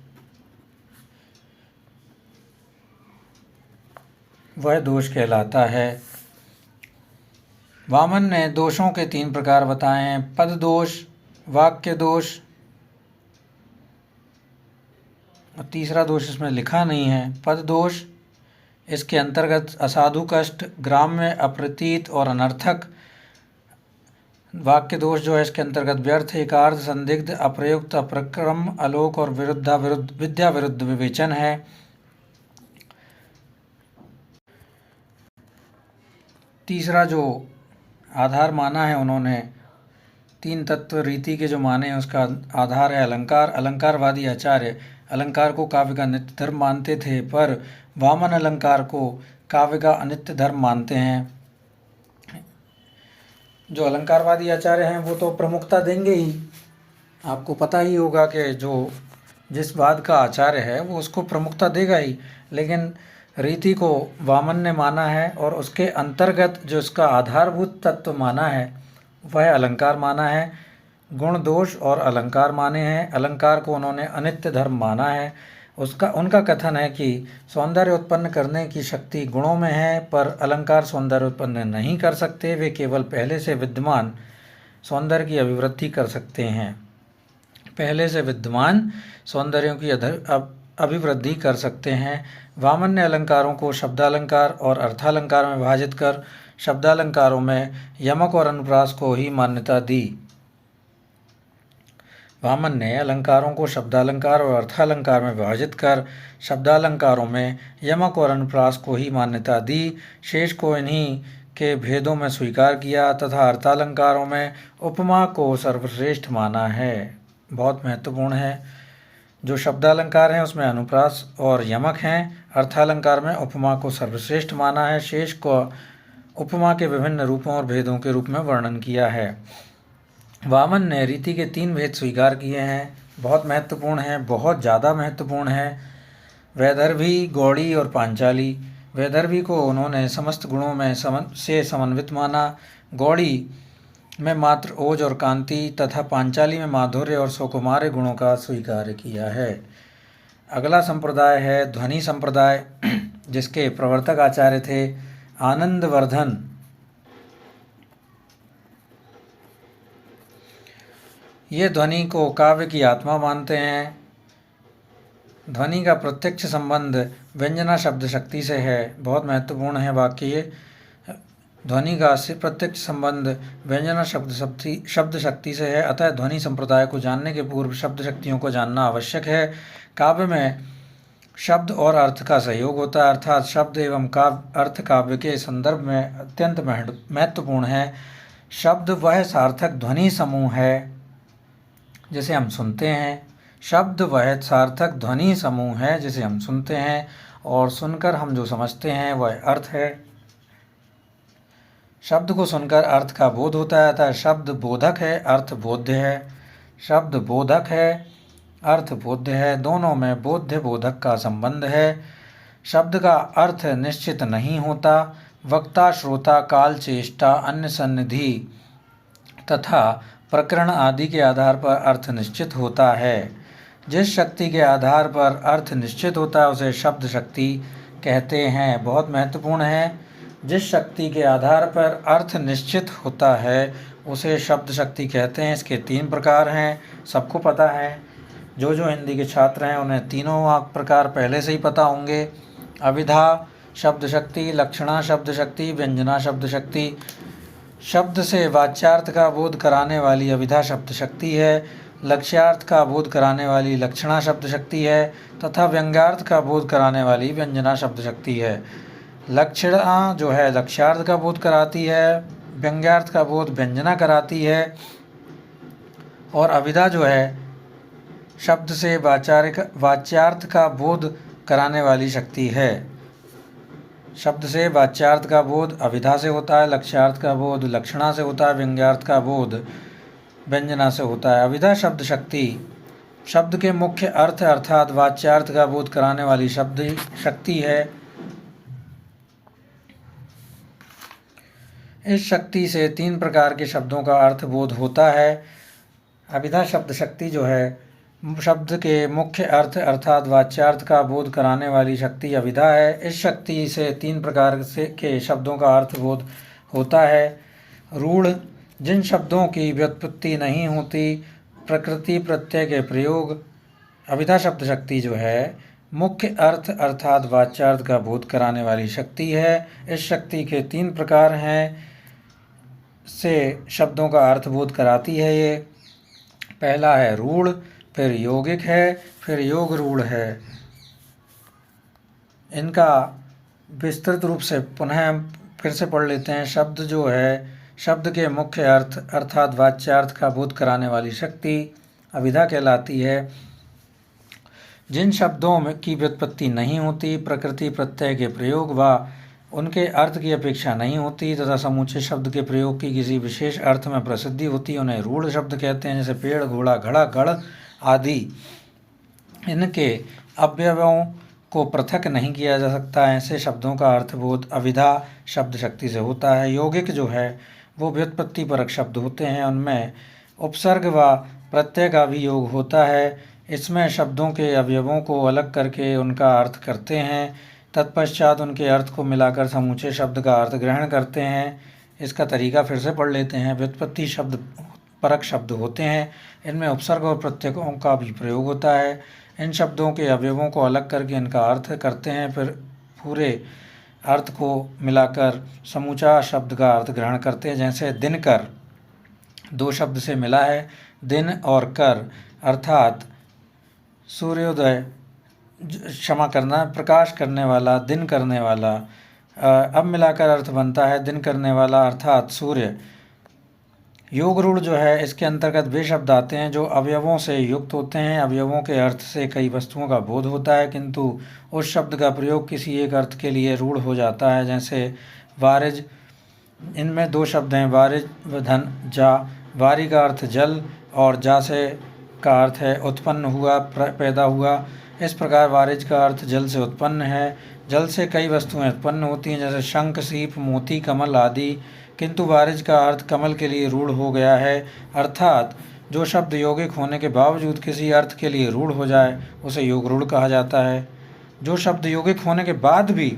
वह दोष कहलाता है। वामन ने दोषों के 3 प्रकार बताए हैं, पद दोष, वाक्य दोष और तीसरा दोष इसमें लिखा नहीं है, पद दोष। इसके अंतर्गत असाधु, कष्ट, ग्राम्य, अप्रतीत और अनर्थक। वाक्य दोष जो है इसके अंतर्गत व्यर्थ, एकार्थ, संदिग्ध, अप्रयुक्त, अप्रक्रम, अलोक और विद्या विरुद्ध विवेचन है। तीसरा जो आधार माना है उन्होंने 3 तत्व रीति के जो माने हैं उसका आधार है अलंकार। अलंकारवादी आचार्य अलंकार को काव्य का नित्य धर्म मानते थे, पर वामन अलंकार को काव्य का अनित्य धर्म मानते हैं। जो अलंकारवादी आचार्य हैं वो तो प्रमुखता देंगे ही। आपको पता ही होगा कि जो जिस वाद का आचार्य है वो उसको प्रमुखता देगा ही, लेकिन रीति को वामन ने माना है और उसके अंतर्गत जो इसका आधारभूत तत्व माना है वह अलंकार माना है। गुण, दोष और अलंकार माने हैं। अलंकार को उन्होंने अनित्य धर्म माना है। उनका कथन है कि सौंदर्य उत्पन्न करने की शक्ति गुणों में है, पर अलंकार सौंदर्य उत्पन्न नहीं कर सकते। वे केवल पहले से विद्यमान सौंदर्य की अभिवृद्धि कर सकते हैं। पहले से विद्यमान सौंदर्यों की अभिवृद्धि कर सकते हैं। वामन ने अलंकारों को शब्दालंकार और अर्थालंकार में विभाजित कर शब्दालंकारों में यमक और अनुप्रास को ही मान्यता दी। वामन ने अलंकारों को शब्दालंकार और अर्थालंकार में विभाजित कर शब्दालंकारों में यमक और अनुप्रास को ही मान्यता दी। शेष को इन्हीं के भेदों में स्वीकार किया तथा अर्थालंकारों में उपमा को सर्वश्रेष्ठ माना है। बहुत महत्वपूर्ण है। जो शब्दालंकार हैं उसमें अनुप्रास और यमक हैं, अर्थालंकार में उपमा को सर्वश्रेष्ठ माना है। शेष को उपमा के विभिन्न रूपों और भेदों के रूप में वर्णन किया है। वामन ने रीति के 3 भेद स्वीकार किए हैं, बहुत महत्वपूर्ण हैं, बहुत ज़्यादा महत्वपूर्ण हैं। वैदर्भी, गौड़ी और पांचाली। वैदर्भी को उन्होंने समस्त गुणों में से समन्वित माना। गौड़ी में मात्र ओज और कांति तथा पांचाली में माधुर्य और सौकुमार्य गुणों का स्वीकार किया है। अगला संप्रदाय है ध्वनि संप्रदाय, जिसके प्रवर्तक आचार्य थे आनंदवर्धन। ये ध्वनि को काव्य की आत्मा मानते हैं। ध्वनि का प्रत्यक्ष संबंध व्यंजना शब्द शक्ति से है। बहुत महत्वपूर्ण है वाक्य ये। ध्वनि का प्रत्यक्ष संबंध व्यंजना शब्द शक्ति से है। अतः ध्वनि संप्रदाय को जानने के पूर्व शब्द शक्तियों को जानना आवश्यक है। काव्य में शब्द और अर्थ का सहयोग होता है, अर्थात शब्द एवं अर्थ काव्य के संदर्भ में अत्यंत महत्वपूर्ण है। शब्द वह सार्थक ध्वनि समूह है जिसे हम सुनते हैं। शब्द वह सार्थक ध्वनि समूह है जिसे हम सुनते हैं और सुनकर हम जो समझते हैं वह अर्थ है। शब्द को सुनकर अर्थ का बोध होता है, अतः शब्द बोधक है, अर्थ बोध्य है। शब्द बोधक है, अर्थ बोध्य है, दोनों में बोध्य बोधक का संबंध है। शब्द का अर्थ निश्चित नहीं होता। वक्ता, श्रोता, काल, चेष्टा, अन्य सन्निधि तथा प्रकरण आदि के आधार पर अर्थ निश्चित होता है। जिस शक्ति के आधार पर अर्थ निश्चित होता है उसे शब्द शक्ति कहते हैं। बहुत महत्वपूर्ण है। जिस शक्ति के आधार पर अर्थ निश्चित होता है उसे शब्द शक्ति कहते हैं। इसके 3 प्रकार हैं, सबको पता है। जो हिंदी के छात्र हैं उन्हें तीनों प्रकार पहले से ही पता होंगे। अभिधा शब्द शक्ति, लक्षणा शब्द शक्ति, व्यंजना शब्द शक्ति। शब्द से वाच्यार्थ का बोध कराने वाली अभिधा शब्द शक्ति है, लक्ष्यार्थ का बोध कराने वाली लक्षणा शब्द शक्ति है तथा व्यंग्यार्थ का बोध कराने वाली व्यंजना शब्द शक्ति है। लक्षणा जो है लक्ष्यार्थ का बोध कराती है, व्यंग्यार्थ का बोध व्यंजना कराती है और अभिधा जो है शब्द से वाच्यार्थ का बोध कराने वाली शक्ति है। शब्द से वाच्यार्थ का बोध अभिधा से होता है, लक्ष्यार्थ का बोध लक्षणा से होता है, व्यंग्यार्थ का बोध व्यंजना से होता है। अभिधा शब्द शक्ति शब्द के मुख्य अर्थ अर्थात वाच्यार्थ का बोध कराने वाली शब्द शक्ति है। इस शक्ति से 3 प्रकार के शब्दों का अर्थ बोध होता है। अभिधा शब्द शक्ति जो है शब्द के मुख्य अर्थ अर्थात वाच्यार्थ का बोध कराने वाली शक्ति अभिधा है। इस शक्ति से 3 प्रकार के शब्दों का अर्थ बोध होता है। रूढ़, जिन शब्दों की व्युत्पत्ति नहीं होती, प्रकृति प्रत्यय के प्रयोग। अभिधा शब्द शक्ति जो है मुख्य अर्थ अर्थात वाच्यार्थ का बोध कराने वाली शक्ति है। इस शक्ति के 3 प्रकार हैं से शब्दों का अर्थ बोध कराती है। ये पहला है रूढ़, फिर यौगिक है, फिर योग रूढ़ है। इनका विस्तृत रूप से पुनः फिर से पढ़ लेते हैं। शब्द जो है शब्द के मुख्य अर्थ अर्थात वाच्यार्थ का बोध कराने वाली शक्ति अभिधा कहलाती है। जिन शब्दों में की व्युत्पत्ति नहीं होती, प्रकृति प्रत्यय के प्रयोग व उनके अर्थ की अपेक्षा नहीं होती तथा समूचे शब्द के प्रयोग की किसी विशेष अर्थ में प्रसिद्धि होती, उन्हें रूढ़ शब्द कहते हैं। जैसे पेड़, घोड़ा, घड़ा, गढ़ आदि इनके अवयवों को पृथक नहीं किया जा सकता। ऐसे शब्दों का अर्थबोध अभिधा शब्द शक्ति से होता है। यौगिक जो है वो व्युत्पत्ति परक शब्द होते हैं, उनमें उपसर्ग व प्रत्यय का भी योग होता है। इसमें शब्दों के अवयवों को अलग करके उनका अर्थ करते हैं, तत्पश्चात उनके अर्थ को मिलाकर समूचे शब्द का अर्थ ग्रहण करते हैं। इसका तरीका फिर से पढ़ लेते हैं। व्युत्पत्ति शब्द परक शब्द होते हैं, इनमें उपसर्ग और प्रत्ययों का भी प्रयोग होता है। इन शब्दों के अवयवों को अलग करके इनका अर्थ करते हैं, फिर पूरे अर्थ को मिलाकर समूचा शब्द का अर्थ ग्रहण करते हैं। जैसे दिनकर 2 शब्द से मिला है, दिन और कर अर्थात सूर्योदय, क्षमा करना, प्रकाश करने वाला, दिन करने वाला। अब मिलाकर अर्थ बनता है दिन करने वाला अर्थात सूर्य। योग रूढ़ जो है इसके अंतर्गत वे शब्द आते हैं जो अवयवों से युक्त होते हैं। अवयवों के अर्थ से कई वस्तुओं का बोध होता है, किंतु उस शब्द का प्रयोग किसी एक अर्थ के लिए रूढ़ हो जाता है। जैसे वारिज, इनमें 2 शब्द हैं, वारिज व धन जा। वारी का अर्थ जल और जा से का अर्थ है उत्पन्न हुआ, पैदा हुआ। इस प्रकार वारिज का अर्थ जल से उत्पन्न है। जल से कई वस्तुएं उत्पन्न होती हैं, जैसे शंख, सीप, मोती, कमल आदि, किंतु वारिज का अर्थ कमल के लिए रूढ़ हो गया है। अर्थात जो शब्द यौगिक होने के बावजूद किसी अर्थ के लिए रूढ़ हो जाए उसे योग रूढ़ कहा जाता है। जो शब्द यौगिक होने के बाद भी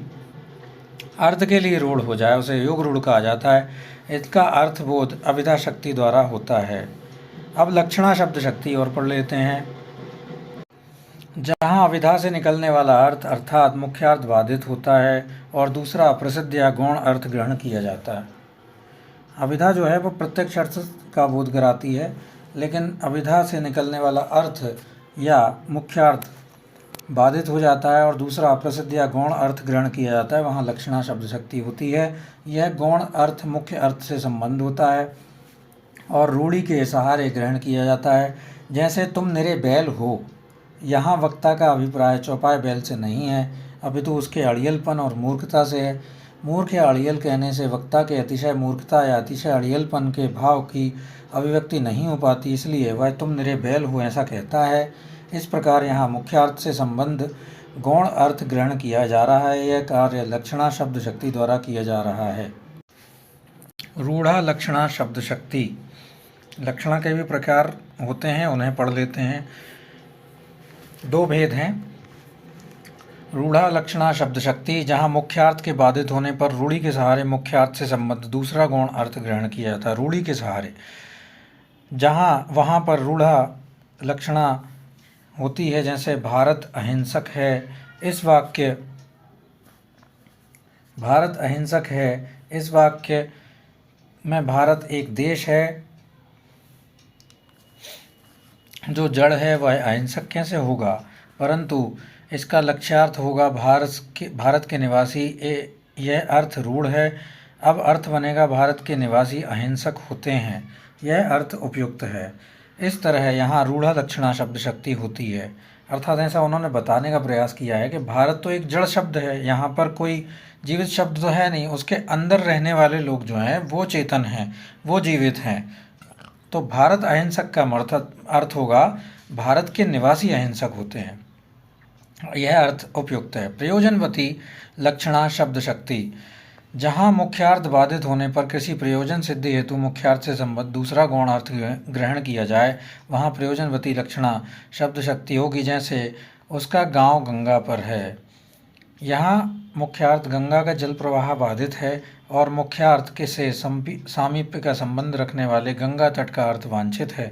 अर्थ के लिए रूढ़ हो जाए उसे योग रूढ़ कहा जाता है। इसका अर्थबोध अभिधा शक्ति द्वारा होता है। अब लक्षणा शब्द शक्ति और पढ़ लेते हैं। जहाँ अभिधा से निकलने वाला अर्थ अर्थात मुख्यार्थ बाधित होता है और दूसरा प्रसिद्ध या गौण अर्थ ग्रहण किया जाता है। अभिधा जो है वो प्रत्यक्ष अर्थ का बोध कराती है, लेकिन अभिधा से निकलने वाला अर्थ या मुख्यार्थ बाधित हो जाता है और दूसरा प्रसिद्ध या गौण अर्थ ग्रहण किया जाता है, वहाँ लक्षणा शब्द शक्ति होती है। यह गौण अर्थ मुख्य अर्थ से संबंध होता है और रूढ़ी के सहारे ग्रहण किया जाता है। जैसे तुम निरे बैल हो, यहाँ वक्ता का अभिप्राय चौपाए बैल से नहीं है, अपितु उसके अड़ियलपन और मूर्खता से है। मूर्ख या अड़ियल कहने से वक्ता के अतिशय मूर्खता या अतिशय अड़ियलपन के भाव की अभिव्यक्ति नहीं हो पाती, इसलिए वह तुम निरे बैल हो ऐसा कहता है। इस प्रकार यहाँ मुख्यार्थ से संबंध गौण अर्थ ग्रहण किया जा रहा है। यह कार्य लक्षणा शब्द शक्ति द्वारा किया जा रहा है। रूढ़ा लक्षणा शब्द शक्ति। लक्षणा के भी प्रकार होते हैं, उन्हें पढ़ लेते हैं। 2 भेद हैं। रूढ़ा लक्षणा शब्द शक्ति, जहाँ मुख्यार्थ के बाधित होने पर रूढ़ी के सहारे मुख्यार्थ से संबद्ध दूसरा गौण अर्थ ग्रहण किया जाता है। रूढ़ी के सहारे जहाँ वहाँ पर रूढ़ा लक्षणा होती है, जैसे भारत अहिंसक है। इस वाक्य भारत अहिंसक है, इस वाक्य में भारत एक देश है जो जड़ है वह अहिंसक कैसे होगा, परंतु इसका लक्ष्यार्थ होगा भारत के निवासी। यह अर्थ रूढ़ है। अब अर्थ बनेगा भारत के निवासी अहिंसक होते हैं। यह अर्थ उपयुक्त है। इस तरह यहाँ रूढ़ा लक्षणा शब्द शक्ति होती है। अर्थात ऐसा उन्होंने बताने का प्रयास किया है कि भारत तो एक जड़ शब्द है, यहाँ पर कोई जीवित शब्द तो है नहीं, उसके अंदर रहने वाले लोग जो हैं वो चेतन हैं, वो जीवित हैं। तो भारत अहिंसक का अर्थ होगा भारत के निवासी अहिंसक होते हैं। यह अर्थ उपयुक्त है। प्रयोजनवती लक्षणा शब्द शक्ति, जहाँ मुख्यार्थ बाधित होने पर किसी प्रयोजन सिद्धि हेतु मुख्यार्थ से संबद्ध दूसरा गौण अर्थ ग्रहण किया जाए वहाँ प्रयोजनवती लक्षणा शब्द शक्ति होगी। जैसे उसका गांव गंगा पर है। यहाँ मुख्यार्थ गंगा का जल प्रवाह बाधित है और मुख्यार्थ के से सामीप्य का संबंध रखने वाले गंगा तट का अर्थ वांछित है।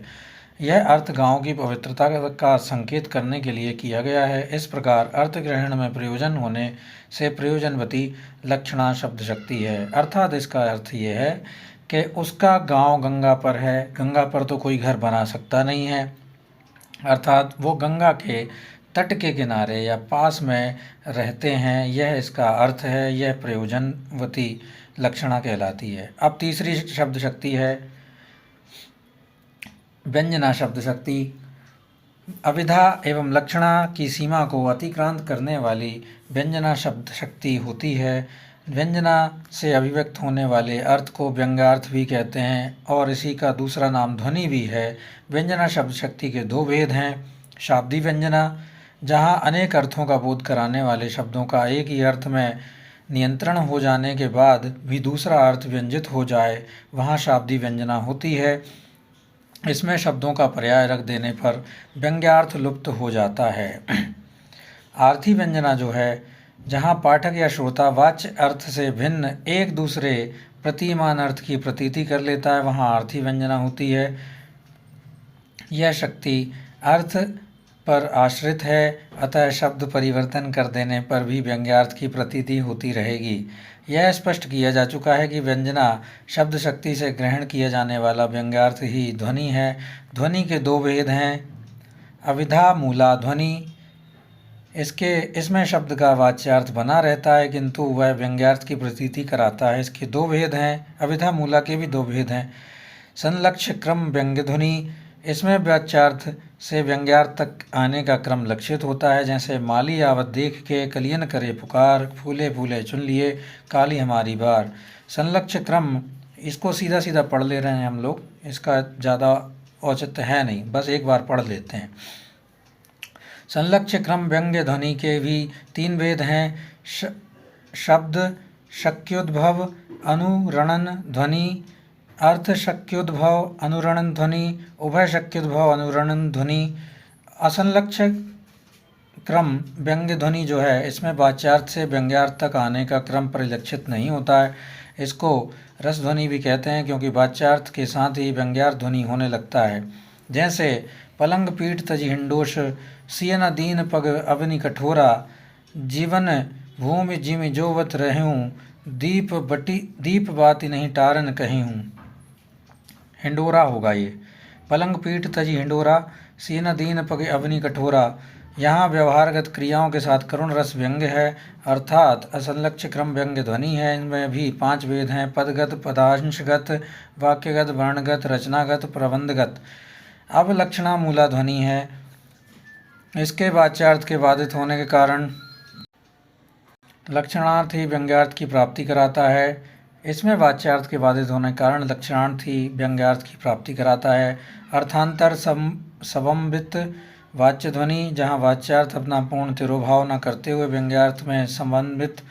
यह अर्थ गांव की पवित्रता का संकेत करने के लिए किया गया है। इस प्रकार अर्थ ग्रहण में प्रयोजन होने से प्रयोजनवती लक्षणा शब्द शक्ति है। अर्थात इसका अर्थ ये है कि उसका गांव गंगा पर है। गंगा पर तो कोई घर बना सकता नहीं है, अर्थात वो गंगा के तट के किनारे या पास में रहते हैं। यह इसका अर्थ है। यह प्रयोजनवती लक्षणा कहलाती है। अब तीसरी शब्द शक्ति है व्यंजना शब्द शक्ति। अविधा एवं लक्षणा की सीमा को अतिक्रांत करने वाली व्यंजना शब्द शक्ति होती है। व्यंजना से अभिव्यक्त होने वाले अर्थ को व्यंग्यार्थ भी कहते हैं और इसी का दूसरा नाम ध्वनि भी है। व्यंजना शब्द शक्ति के दो भेद हैं। शाब्दी व्यंजना, जहाँ अनेक अर्थों का बोध कराने वाले शब्दों का एक ही अर्थ में नियंत्रण हो जाने के बाद भी दूसरा अर्थ व्यंजित हो जाए, वहाँ शाब्दी व्यंजना होती है। इसमें शब्दों का पर्याय रख देने पर व्यंग्यार्थ लुप्त हो जाता है। आर्थी व्यंजना जो है, जहाँ पाठक या श्रोता वाच्य अर्थ से भिन्न एक दूसरे प्रतिमान अर्थ की प्रतीति कर लेता है, वहाँ आर्थी व्यंजना होती है। यह शक्ति अर्थ पर आश्रित है, अतः शब्द परिवर्तन कर देने पर भी व्यंग्यार्थ की प्रतीति होती रहेगी। यह स्पष्ट किया जा चुका है कि व्यंजना शब्द शक्ति से ग्रहण किया जाने वाला व्यंग्यार्थ ही ध्वनि है। ध्वनि के दो भेद हैं। अविधा मूला ध्वनि, इसमें शब्द का वाच्यार्थ बना रहता है किंतु वह व्यंग्यार्थ की प्रतीति कराता है। इसके दो भेद हैं। अविधा मूला के भी दो भेद हैं। संलक्ष्य क्रम व्यंग्य ध्वनि, इसमें वाच्यार्थ से व्यंग्यार्थ तक आने का क्रम लक्षित होता है। जैसे माली आवत देख के कलियन करे पुकार, फूले फूले चुन लिए काली हमारी बार। संलक्ष्य क्रम, इसको सीधा सीधा पढ़ ले रहे हैं हम लोग, इसका ज़्यादा औचित्य है नहीं, बस एक बार पढ़ लेते हैं। संलक्ष्य क्रम व्यंग्य ध्वनि के भी तीन भेद हैं। शब्द शक्योद्भव अनुरणन ध्वनि, अर्थ शक्योद्भव अनुरणन ध्वनि, उभय शक्योद्भव अनुरणन ध्वनि। असंलक्ष्य क्रम व्यंग्य ध्वनि जो है, इसमें वाच्यार्थ से व्यंग्यार्थ तक आने का क्रम परिलक्षित नहीं होता है। इसको रस ध्वनि भी कहते हैं क्योंकि वाच्यार्थ के साथ ही व्यंग्यार्थ ध्वनि होने लगता है। जैसे पलंग पीठ तजी हिंडोष, सियन दीन पग अवनि कठोरा, जीवन भूमि जिमि जोवत रहूँ, दीप बाती नहीं टारन कहीं हूँ। हिंडोरा होगा ये। पलंग पीठ तजी हिंडोरा, सीन दीन पग अवनि कठोरा। यहाँ व्यवहारगत क्रियाओं के साथ करुण रस व्यंग्य है, अर्थात असंलक्ष्य क्रम व्यंग्य ध्वनि है। इनमें भी पांच भेद हैं: पदगत, पदांशगत, वाक्यगत, वर्णगत, रचनागत, प्रबंधगत। अब लक्षणा मूला ध्वनि है। इसके वाच्यार्थ के बाधित होने के कारण लक्षणार्थ ही व्यंग्यार्थ की प्राप्ति कराता है। इसमें वाच्यार्थ के बाधित होने के कारण लक्षणार्थ ही व्यंग्यार्थ की प्राप्ति कराता है। अर्थांतर समन्वित वाच्य ध्वनि, जहाँ वाच्यार्थ अपना पूर्ण तिरोभाव न करते हुए व्यंग्यार्थ में समन्वित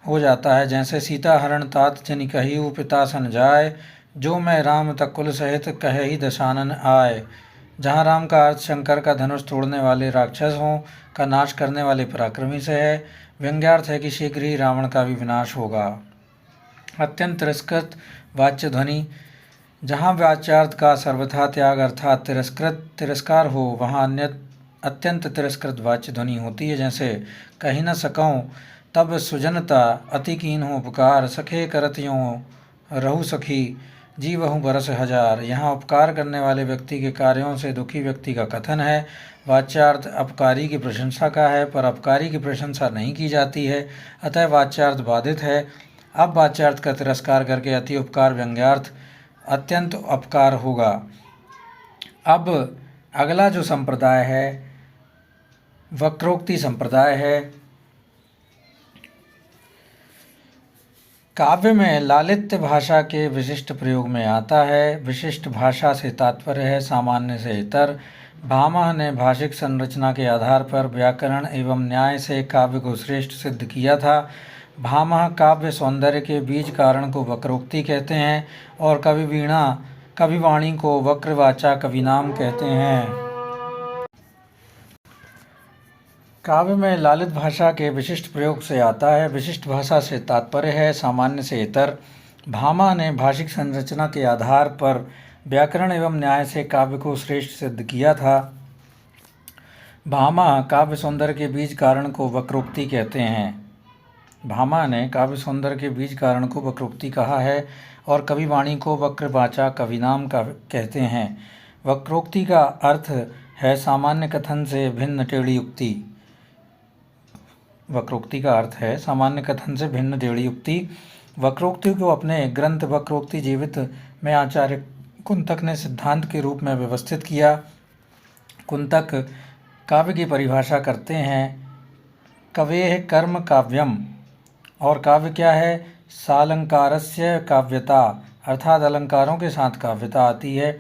हो जाता है। जैसे सीता हरण तात जनि कहिउ पिता सन जाय, जो मैं राम तक कुल सहित कहे ही दशानन आए। जहाँ राम का अर्थ शंकर का धनुष तोड़ने वाले राक्षस हों का नाश करने वाले पराक्रमी से है। व्यंग्यार्थ है कि शीघ्र ही रावण का भी विनाश होगा। अत्यंत तिरस्कृत वाच्य ध्वनि, जहाँ वाच्यार्थ का सर्वथा त्याग अर्थात तिरस्कार हो, वहाँ अन्य अत्यंत तिरस्कृत वाच्य ध्वनि होती है। जैसे कही न सकऊँ तब सुजनता, अति कीन हो पुकार, सखे करत यों रहु सखी जीवहु बरस हजार। यहाँ उपकार करने वाले व्यक्ति के कार्यों से दुखी व्यक्ति का कथन है। वाच्यार्थ अपकारी की प्रशंसा का है, पर अपकारी की प्रशंसा नहीं की जाती है, अतः वाच्यार्थ बाधित है। अब वाच्यार्थ का तिरस्कार करके अति उपकार व्यंग्यार्थ अत्यंत अपकार होगा। अब अगला जो संप्रदाय है वक्रोक्ति संप्रदाय है। काव्य में लालित्य भाषा के विशिष्ट प्रयोग में आता है। विशिष्ट भाषा से तात्पर्य है सामान्य से इतर। भामह ने भाषिक संरचना के आधार पर व्याकरण एवं न्याय से काव्य को श्रेष्ठ सिद्ध किया था। भामह काव्य सौंदर्य के बीज कारण को वक्रोक्ति कहते हैं और कविवाणी को वक्रवाचा कविनाम कहते हैं। काव्य में लालित भाषा के विशिष्ट प्रयोग से आता है। विशिष्ट भाषा से तात्पर्य है सामान्य से इतर। भामा ने भाषिक संरचना के आधार पर व्याकरण एवं न्याय से काव्य को श्रेष्ठ सिद्ध किया था। भामा काव्य सौंदर्य के बीज कारण को वक्रोक्ति कहते हैं। भामा ने काव्य सौंदर्य के बीज कारण को वक्रोक्ति कहा है और कविवाणी को वक्रवाचा कविनाम कहते हैं। वक्रोक्ति का अर्थ है सामान्य कथन से भिन्न टेढ़ी युक्ति। वक्रोक्ति का अर्थ है सामान्य कथन से भिन्न टेढ़ी युक्ति। वक्रोक्ति को अपने ग्रंथ वक्रोक्ति जीवित में आचार्य कुंतक ने सिद्धांत के रूप में व्यवस्थित किया। कुंतक काव्य की परिभाषा करते हैं। कवेः कर्म काव्यम, और काव्य क्या है? सालंकारस्य काव्यता, अर्थात अलंकारों के साथ काव्यता आती है।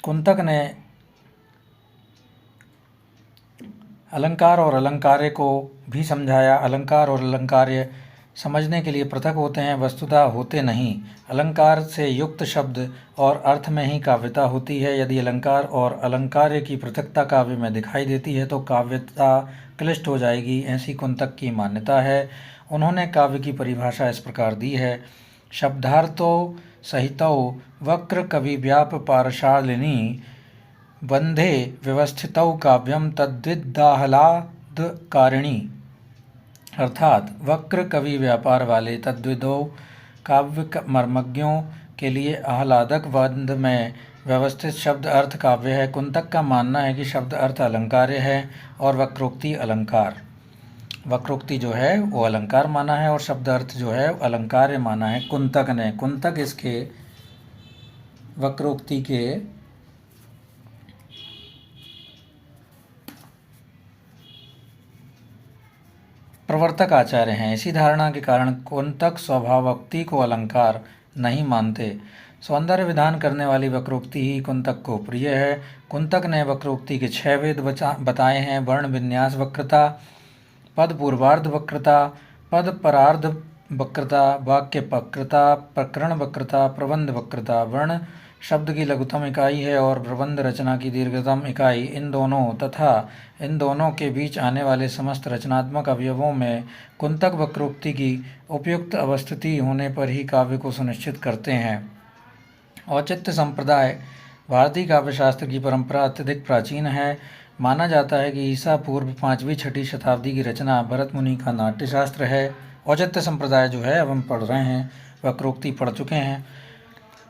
कुंतक ने अलंकार और अलंकार्य को भी समझाया। अलंकार और अलंकार्य समझने के लिए पृथक होते हैं, वस्तुतः होते नहीं। अलंकार से युक्त शब्द और अर्थ में ही काव्यता होती है। यदि अलंकार और अलंकार्य की पृथकता काव्य में दिखाई देती है तो काव्यता क्लिष्ट हो जाएगी, ऐसी कुंतक की मान्यता है। उन्होंने काव्य की परिभाषा इस प्रकार दी है। शब्दार्थो सहितौ वक्र कवि व्याप पारशालिनी बंधे व्यवस्थितौ काव्यम तद्विदाहलादकारिणी, अर्थात वक्र कवि व्यापार वाले तद्विदों काव्य मर्मज्ञों के लिए आह्लादक बंध में व्यवस्थित शब्द अर्थ काव्य है। कुंतक का मानना है कि शब्द अर्थ अलंकार्य है और वक्रोक्ति अलंकार। वक्रोक्ति जो है वो अलंकार माना है और शब्द अर्थ जो है अलंकार्य माना है कुंतक ने। कुंतक इसके वक्रोक्ति के प्रवर्तक आचार्य हैं। इसी धारणा के कारण कुंतक स्वभावोक्ति को अलंकार नहीं मानते। सौंदर्य विधान करने वाली वक्रोक्ति ही कुंतक को प्रिय है। कुंतक ने वक्रोक्ति के 6 वेद बताए हैं। वर्ण विन्यास वक्रता, पद पूर्वार्ध वक्रता, पद परार्ध वक्रता, वाक्य वक्रता, प्रकरण वक्रता, प्रबंध वक्रता। वर्ण शब्द की लघुतम इकाई है और प्रबंध रचना की दीर्घतम इकाई। इन दोनों तथा इन दोनों के बीच आने वाले समस्त रचनात्मक अवयवों में कुंतक वक्रोक्ति की उपयुक्त अवस्थिति होने पर ही काव्य को सुनिश्चित करते हैं। औचित्य संप्रदाय भारतीय काव्यशास्त्र की परंपरा अत्यधिक प्राचीन है। माना जाता है कि ईसा पूर्व 5वीं-6वीं शताब्दी की रचना भरत मुनि का नाट्यशास्त्र है। औचित्य संप्रदाय जो है अब हम पढ़ रहे हैं, वक्रोक्ति पढ़ चुके हैं।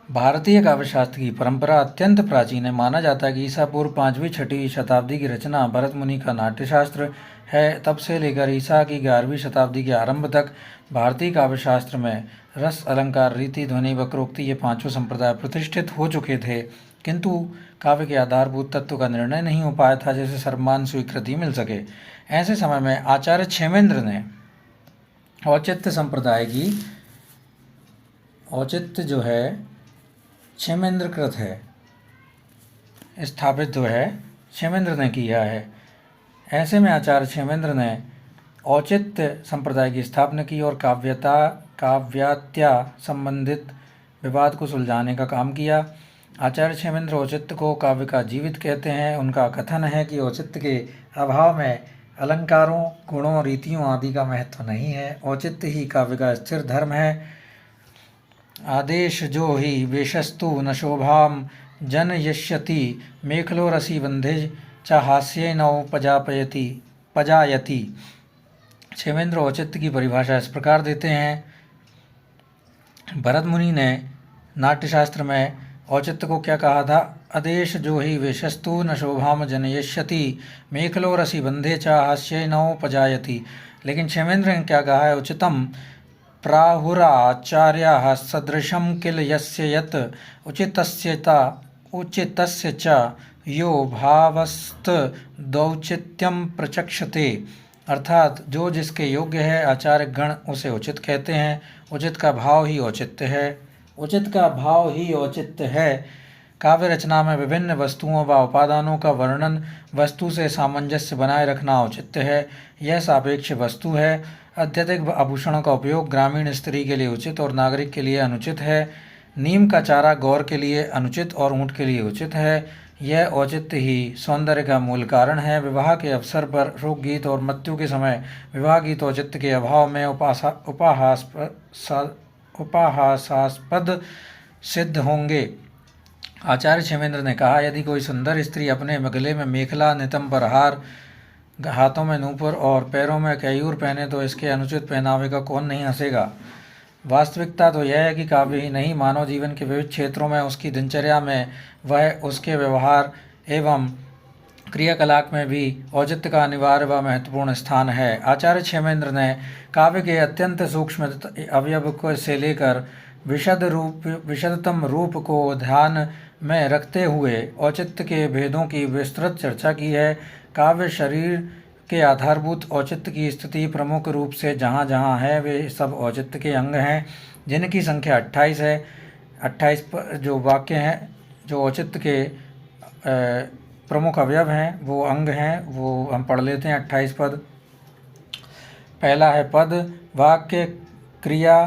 भारतीय काव्यशास्त्र की परंपरा अत्यंत प्राचीन है। माना जाता है कि ईसा पूर्व 5वीं-6वीं शताब्दी की रचना भरत मुनि का नाट्यशास्त्र है। तब से लेकर ईसा की 11वीं शताब्दी के आरंभ तक भारतीय काव्यशास्त्र में रस, अलंकार, रीति, ध्वनि, वक्रोक्ति ये 5 संप्रदाय प्रतिष्ठित हो चुके थे, किंतु काव्य के आधारभूत तत्व का निर्णय नहीं हो पाया था जिसे सर्वमान स्वीकृति मिल सके। ऐसे समय में आचार्य क्षेमेंद्र ने औचित्य संप्रदाय की, औचित्य जो है क्षेमेंद्रकृत है, स्थापित जो है क्षेमेंद्र ने किया है। ऐसे में आचार्य क्षेमेंद्र ने औचित्य संप्रदाय की स्थापना की और काव्यात्या संबंधित विवाद को सुलझाने का काम किया। आचार्य क्षेमेंद्र औचित्य को काव्य का जीवित कहते हैं। उनका कथन है कि औचित्य के अभाव में अलंकारों, गुणों, रीतियों आदि का महत्व नहीं है। औचित्य ही काव्य का स्थिर धर्म है। आदेश जो ही वेशस्तु न शोभाम जनयिष्यति मेखलो रसी बंधे च हास्ये नौ पजायति। क्षेमेंद्र औचित्य की परिभाषा इस प्रकार देते हैं। भरत मुनि ने नाट्यशास्त्र में औचित्य को क्या कहा था? अदेश जो ही वेशस्तु न शोभाम जनयिष्यति मेखलो रसी बंधे च हास्य नोपजायति। लेकिन क्षेमेंद्र ने क्या कहा है? उचितम प्राहुराचार्याः सदृशं किल यस्य यत् उचितस्य च यो भावस्तदौचित्यं प्रचक्षते। अर्थात जो जिसके योग्य है आचार्य गण उसे उचित कहते हैं। उचित का भाव ही औचित्य है। उचित का भाव ही औचित्य है। काव्य रचना में विभिन्न वस्तुओं व उपादानों का वर्णन, वस्तु से सामंजस्य बनाए रखना औचित्य है। यह सापेक्ष वस्तु है। अत्यधिक आभूषणों का उपयोग ग्रामीण स्त्री के लिए उचित और नागरिक के लिए अनुचित है। नीम का चारा गौर के लिए अनुचित और ऊँट के लिए उचित है। यह औचित्य ही सौंदर्य का मूल कारण है। विवाह के अवसर पर शोक गीत और मृत्यु के समय विवाह गीत औचित्य के अभाव में उपहासास्पद सिद्ध होंगे। आचार्य क्षेमेंद्र ने कहा, यदि कोई सुंदर स्त्री अपने गले में मेखला, नितंब पर हार, हाथों में नूपुर और पैरों में कैयूर पहने तो इसके अनुचित पहनावे का कौन नहीं हंसेगा। वास्तविकता तो यह है कि काव्य ही नहीं, मानव जीवन के विविध क्षेत्रों में, उसकी दिनचर्या में, वह उसके व्यवहार एवं क्रियाकलाप में भी औचित्य का अनिवार्य व महत्वपूर्ण स्थान है। आचार्य क्षेमेंद्र ने काव्य के अत्यंत सूक्ष्म अवयव को से लेकर विशदतम रूप को ध्यान में रखते हुए औचित्य के भेदों की विस्तृत चर्चा की है। काव्य शरीर के आधारभूत औचित्य की स्थिति प्रमुख रूप से जहाँ जहाँ है वे सब औचित्य के अंग हैं, जिनकी संख्या 28 है। 28 जो वाक्य हैं जो औचित्य के प्रमुख अवयव हैं, वो अंग हैं, वो हम पढ़ लेते हैं। 28 पद। पहला है पद। वाक्य, क्रिया,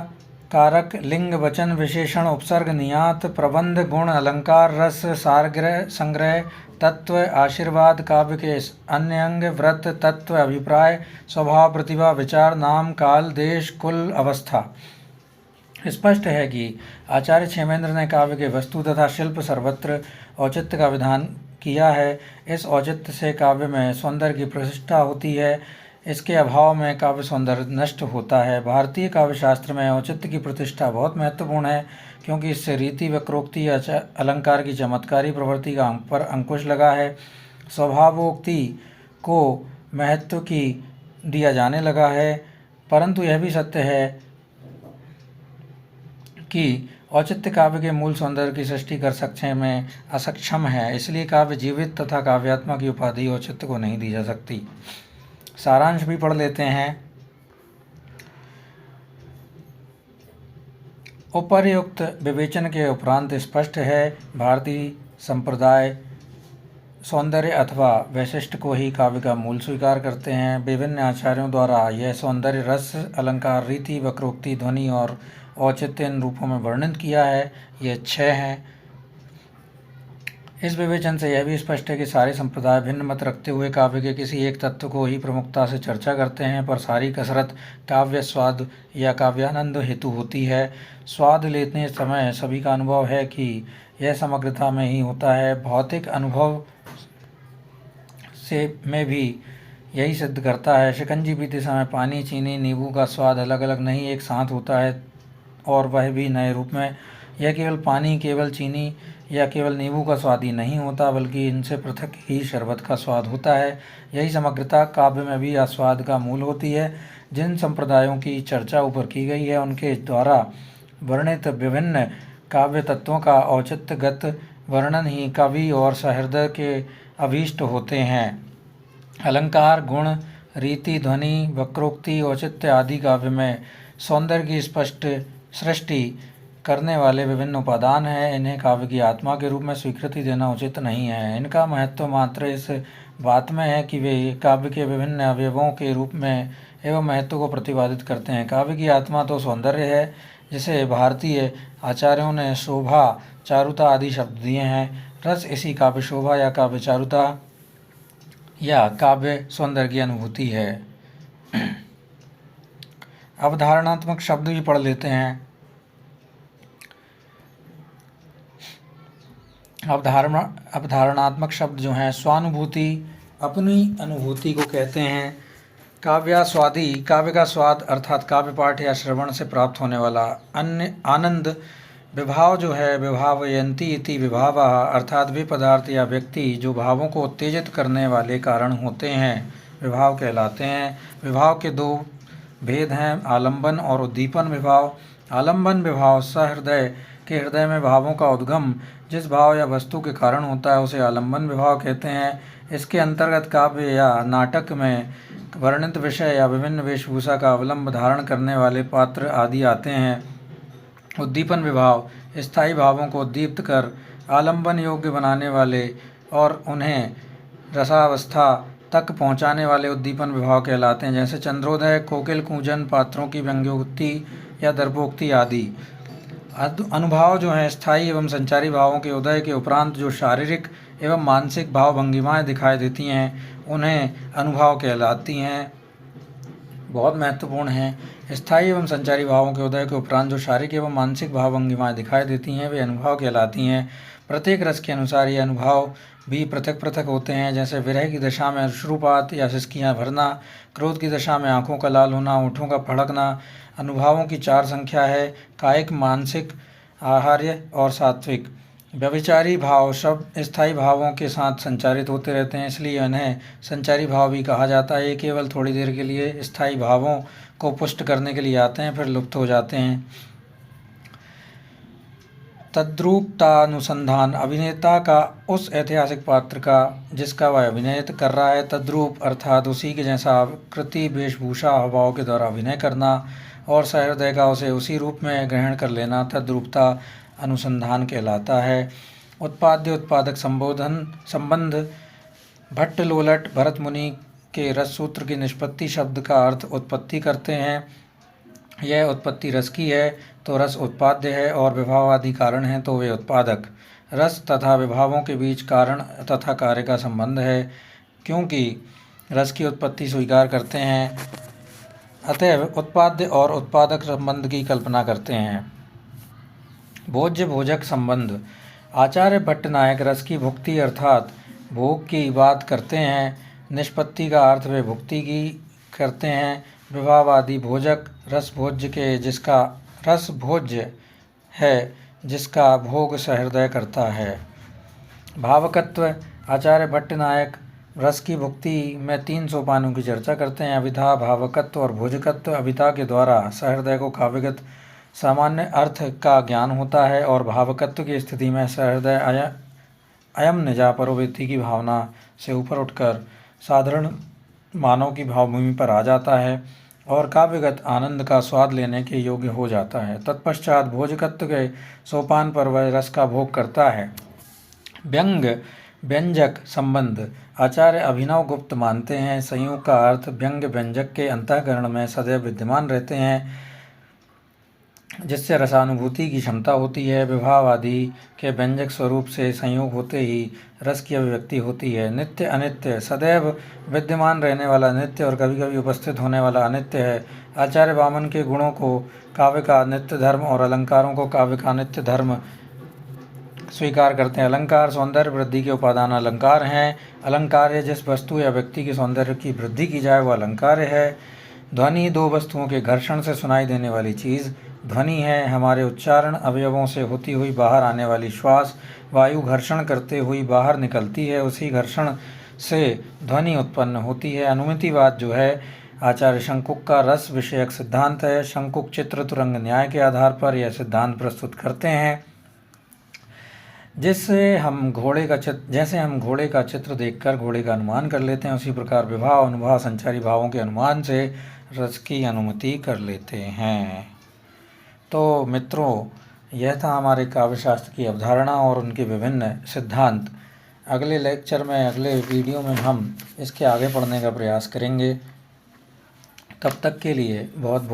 कारक, लिंग, वचन, विशेषण, उपसर्ग, नियात, प्रबंध, गुण, अलंकार, रस, सारग्रह, संग्रह, तत्व, आशीर्वाद, काव्य के अन्य अंग, व्रत, तत्व, अभिप्राय, स्वभाव, प्रतिभा, विचार, नाम, काल, देश, कुल, अवस्था। स्पष्ट है कि आचार्य क्षेमेंद्र ने काव्य के वस्तु तथा शिल्प सर्वत्र औचित्य का विधान किया है। इस औचित्य से काव्य में सौंदर्य की प्रतिष्ठा होती है। इसके अभाव में काव्य सौंदर्य नष्ट होता है। भारतीय काव्य शास्त्र में औचित्य की प्रतिष्ठा बहुत महत्वपूर्ण है, क्योंकि इससे रीति, वक्रोक्ति या अलंकार की चमत्कारी प्रवृत्ति का पर अंकुश लगा है। स्वभावोक्ति को महत्व की दिया जाने लगा है। परंतु यह भी सत्य है कि औचित्य काव्य के मूल सौंदर्य की सृष्टि कर सकने में असक्षम है। इसलिए काव्य जीवित तथा काव्यात्मा की उपाधि औचित्य को नहीं दी जा सकती। सारांश भी पढ़ लेते हैं। उपर्युक्त विवेचन के उपरांत स्पष्ट है, भारतीय संप्रदाय सौंदर्य अथवा वैशिष्ट को ही काव्य का मूल स्वीकार करते हैं। विभिन्न आचार्यों द्वारा यह सौंदर्य रस, अलंकार, रीति, वक्रोक्ति, ध्वनि और औचित्य इन रूपों में वर्णन किया है। ये 6 हैं। इस विवेचन से यह भी स्पष्ट है कि सारे संप्रदाय भिन्न मत रखते हुए काव्य के किसी एक तत्व को ही प्रमुखता से चर्चा करते हैं, पर सारी कसरत काव्य स्वाद या काव्यानंद हेतु होती है। स्वाद लेते समय सभी का अनुभव है कि यह समग्रता में ही होता है। भौतिक अनुभव से में भी यही सिद्ध करता है। शिकंजी पीते समय पानी, चीनी, नींबू का स्वाद अलग अलग नहीं एक साथ होता है, और वह भी नए रूप में। यह केवल पानी, केवल चीनी या केवल नींबू का स्वाद ही नहीं होता, बल्कि इनसे पृथक ही शरबत का स्वाद होता है। यही समग्रता काव्य में भी आस्वाद का मूल होती है। जिन संप्रदायों की चर्चा ऊपर की गई है उनके द्वारा वर्णित विभिन्न काव्य तत्वों का औचित्यगत वर्णन ही कवि और सहृदय के अभीष्ट होते हैं। अलंकार, गुण, रीति, ध्वनि, वक्रोक्ति, औचित्य आदि काव्य में सौंदर्य की स्पष्ट सृष्टि करने वाले विभिन्न उपादान हैं। इन्हें काव्य की आत्मा के रूप में स्वीकृति देना उचित नहीं है। इनका महत्व मात्र इस बात में है कि वे काव्य के विभिन्न अवयवों के रूप में एवं महत्व को प्रतिपादित करते हैं। काव्य की आत्मा तो सौंदर्य है, जिसे भारतीय आचार्यों ने शोभा, चारुता आदि शब्द दिए हैं। रस इसी काव्य शोभा या काव्य चारुता या काव्य सौंदर्य की अनुभूति है। अवधारणात्मक शब्द भी पढ़ लेते हैं। अवधारणात्मक शब्द जो हैं, स्वानुभूति, अपनी अनुभूति को कहते हैं। काव्यास्वादी, काव्य का स्वाद अर्थात काव्य पाठ या श्रवण से प्राप्त होने वाला अन्य आनंद। विभाव जो है, विभावयन्ति इति विभावः अर्थात वे पदार्थ या व्यक्ति जो भावों को उत्तेजित करने वाले कारण होते हैं, विभाव कहलाते हैं। विभाव के दो भेद हैं, आलंबन और उद्दीपन विभाव। आलंबन विभाव सहृदय के हृदय में भावों का उद्गम जिस भाव या वस्तु के कारण होता है उसे आलंबन विभाव कहते हैं। इसके अंतर्गत काव्य या नाटक में वर्णित विषय या विभिन्न वेशभूषा का अवलंब धारण करने वाले पात्र आदि आते हैं। उद्दीपन विभाव स्थायी भावों को उद्दीप्त कर आलंबन योग्य बनाने वाले और उन्हें रसावस्था तक पहुंचाने वाले उद्दीपन विभाव कहलाते हैं, जैसे चंद्रोदय, कोकिल कूजन, पात्रों की व्यंग्योक्ति या दर्पोक्ति आदि। अनुभाव जो हैं, स्थायी एवं संचारी भावों के उदय के उपरांत जो शारीरिक एवं मानसिक भाव भंगिमाएँ दिखाई देती हैं उन्हें अनुभाव कहलाती हैं। बहुत महत्वपूर्ण हैं। स्थायी एवं संचारी भावों के उदय के उपरांत जो शारीरिक एवं मानसिक भाव भंगिमाएँ दिखाई देती हैं वे अनुभाव कहलाती हैं। प्रत्येक रस के अनुसार ये अनुभाव भी पृथक पृथक होते हैं, जैसे विरह की दशा में अश्रुपात या सिसकियाँ भरना, क्रोध की दशा में आँखों का लाल होना, होठों का फड़कना। अनुभावों की 4 संख्या है, कायिक, मानसिक, आहार्य और सात्विक। व्यभिचारी भाव सब स्थायी भावों के साथ संचारित होते रहते हैं, इसलिए इन्हें संचारी भाव भी कहा जाता है। ये केवल थोड़ी देर के लिए स्थायी भावों को पुष्ट करने के लिए आते हैं, फिर लुप्त हो जाते हैं। तद्रूपतानुसंधान अभिनेता का उस ऐतिहासिक पात्र का जिसका वह अभिनय कर रहा है, तद्रूप अर्थात उसी के जैसा आकृति, वेशभूषा, हावभाव के द्वारा अभिनय करना, और सहृदय का उसे उसी रूप में ग्रहण कर लेना तद्रूपता अनुसंधान कहलाता है। उत्पाद्य उत्पादक संबंध भट्ट लोलट भरत मुनि के रस सूत्र की निष्पत्ति शब्द का अर्थ उत्पत्ति करते हैं। यह उत्पत्ति रस की है तो रस उत्पाद्य है, और विभावादि कारण हैं तो वे उत्पादक। रस तथा विभावों के बीच कारण तथा कार्य का संबंध है, क्योंकि रस की उत्पत्ति स्वीकार करते हैं, अतएव उत्पाद्य और उत्पादक संबंध की कल्पना करते हैं। भोज्य भोजक संबंध आचार्य भट्टनायक रस की भुक्ति अर्थात भोग की बात करते हैं। निष्पत्ति का अर्थ वे भुक्ति की करते हैं। विभावादि भोजक रस भोज्य के जिसका रस भोज्य है जिसका भोग सहृदय करता है। भावकत्व आचार्य भट्टनायक रस की भुक्ति में 3 सोपानों की चर्चा करते हैं, अभिधा, भावकत्व और भोजकत्व। अभिधा के द्वारा सहृदय को काव्यगत सामान्य अर्थ का ज्ञान होता है, और भावकत्व की स्थिति में सहृदय अयम निजा परोवेत्ति की भावना से ऊपर उठकर साधारण मानव की भावभूमि पर आ जाता है और काव्यगत आनंद का स्वाद लेने के योग्य हो जाता है। तत्पश्चात भोजकत्व के सोपान पर वह रस का भोग करता है। व्यंग व्यंजक संबंध आचार्य अभिनव गुप्त मानते हैं संयोग का अर्थ व्यंग व्यंजक के अंतःकरण में सदैव विद्यमान रहते हैं, जिससे रसानुभूति की क्षमता होती है। विभाव आदि के व्यंजक स्वरूप से संयोग होते ही रस की अभिव्यक्ति होती है। नित्य अनित्य सदैव विद्यमान रहने वाला नित्य और कभी कभी उपस्थित होने वाला अनित्य है। आचार्य वामन के गुणों को काव्य का नित्य धर्म और अलंकारों को काव्य का नित्य धर्म स्वीकार करते हैं। अलंकार सौंदर्य वृद्धि के उपादान अलंकार हैं। अलंकार जिस वस्तु या व्यक्ति के सौंदर्य की वृद्धि की जाए वह अलंकार है। ध्वनि 2 वस्तुओं के घर्षण से सुनाई देने वाली चीज़ ध्वनि है। हमारे उच्चारण अवयवों से होती हुई बाहर आने वाली श्वास वायु घर्षण करते हुई बाहर निकलती है, उसी घर्षण से ध्वनि उत्पन्न होती है। अनुमितिवाद जो है आचार्य शंकुक का रस विषयक सिद्धांत है। शंकुक चित्र तुरंग न्याय के आधार पर यह सिद्धांत प्रस्तुत करते हैं। जैसे हम घोड़े का चित्र देखकर घोड़े का अनुमान कर लेते हैं, उसी प्रकार विभाव अनुभाव संचारी भावों के अनुमान से रस की अनुमति कर लेते हैं। तो मित्रों, यह था हमारे काव्यशास्त्र की अवधारणा और उनके विभिन्न सिद्धांत। अगले लेक्चर में, अगले वीडियो में हम इसके आगे पढ़ने का प्रयास करेंगे। तब तक के लिए बहुत बहुत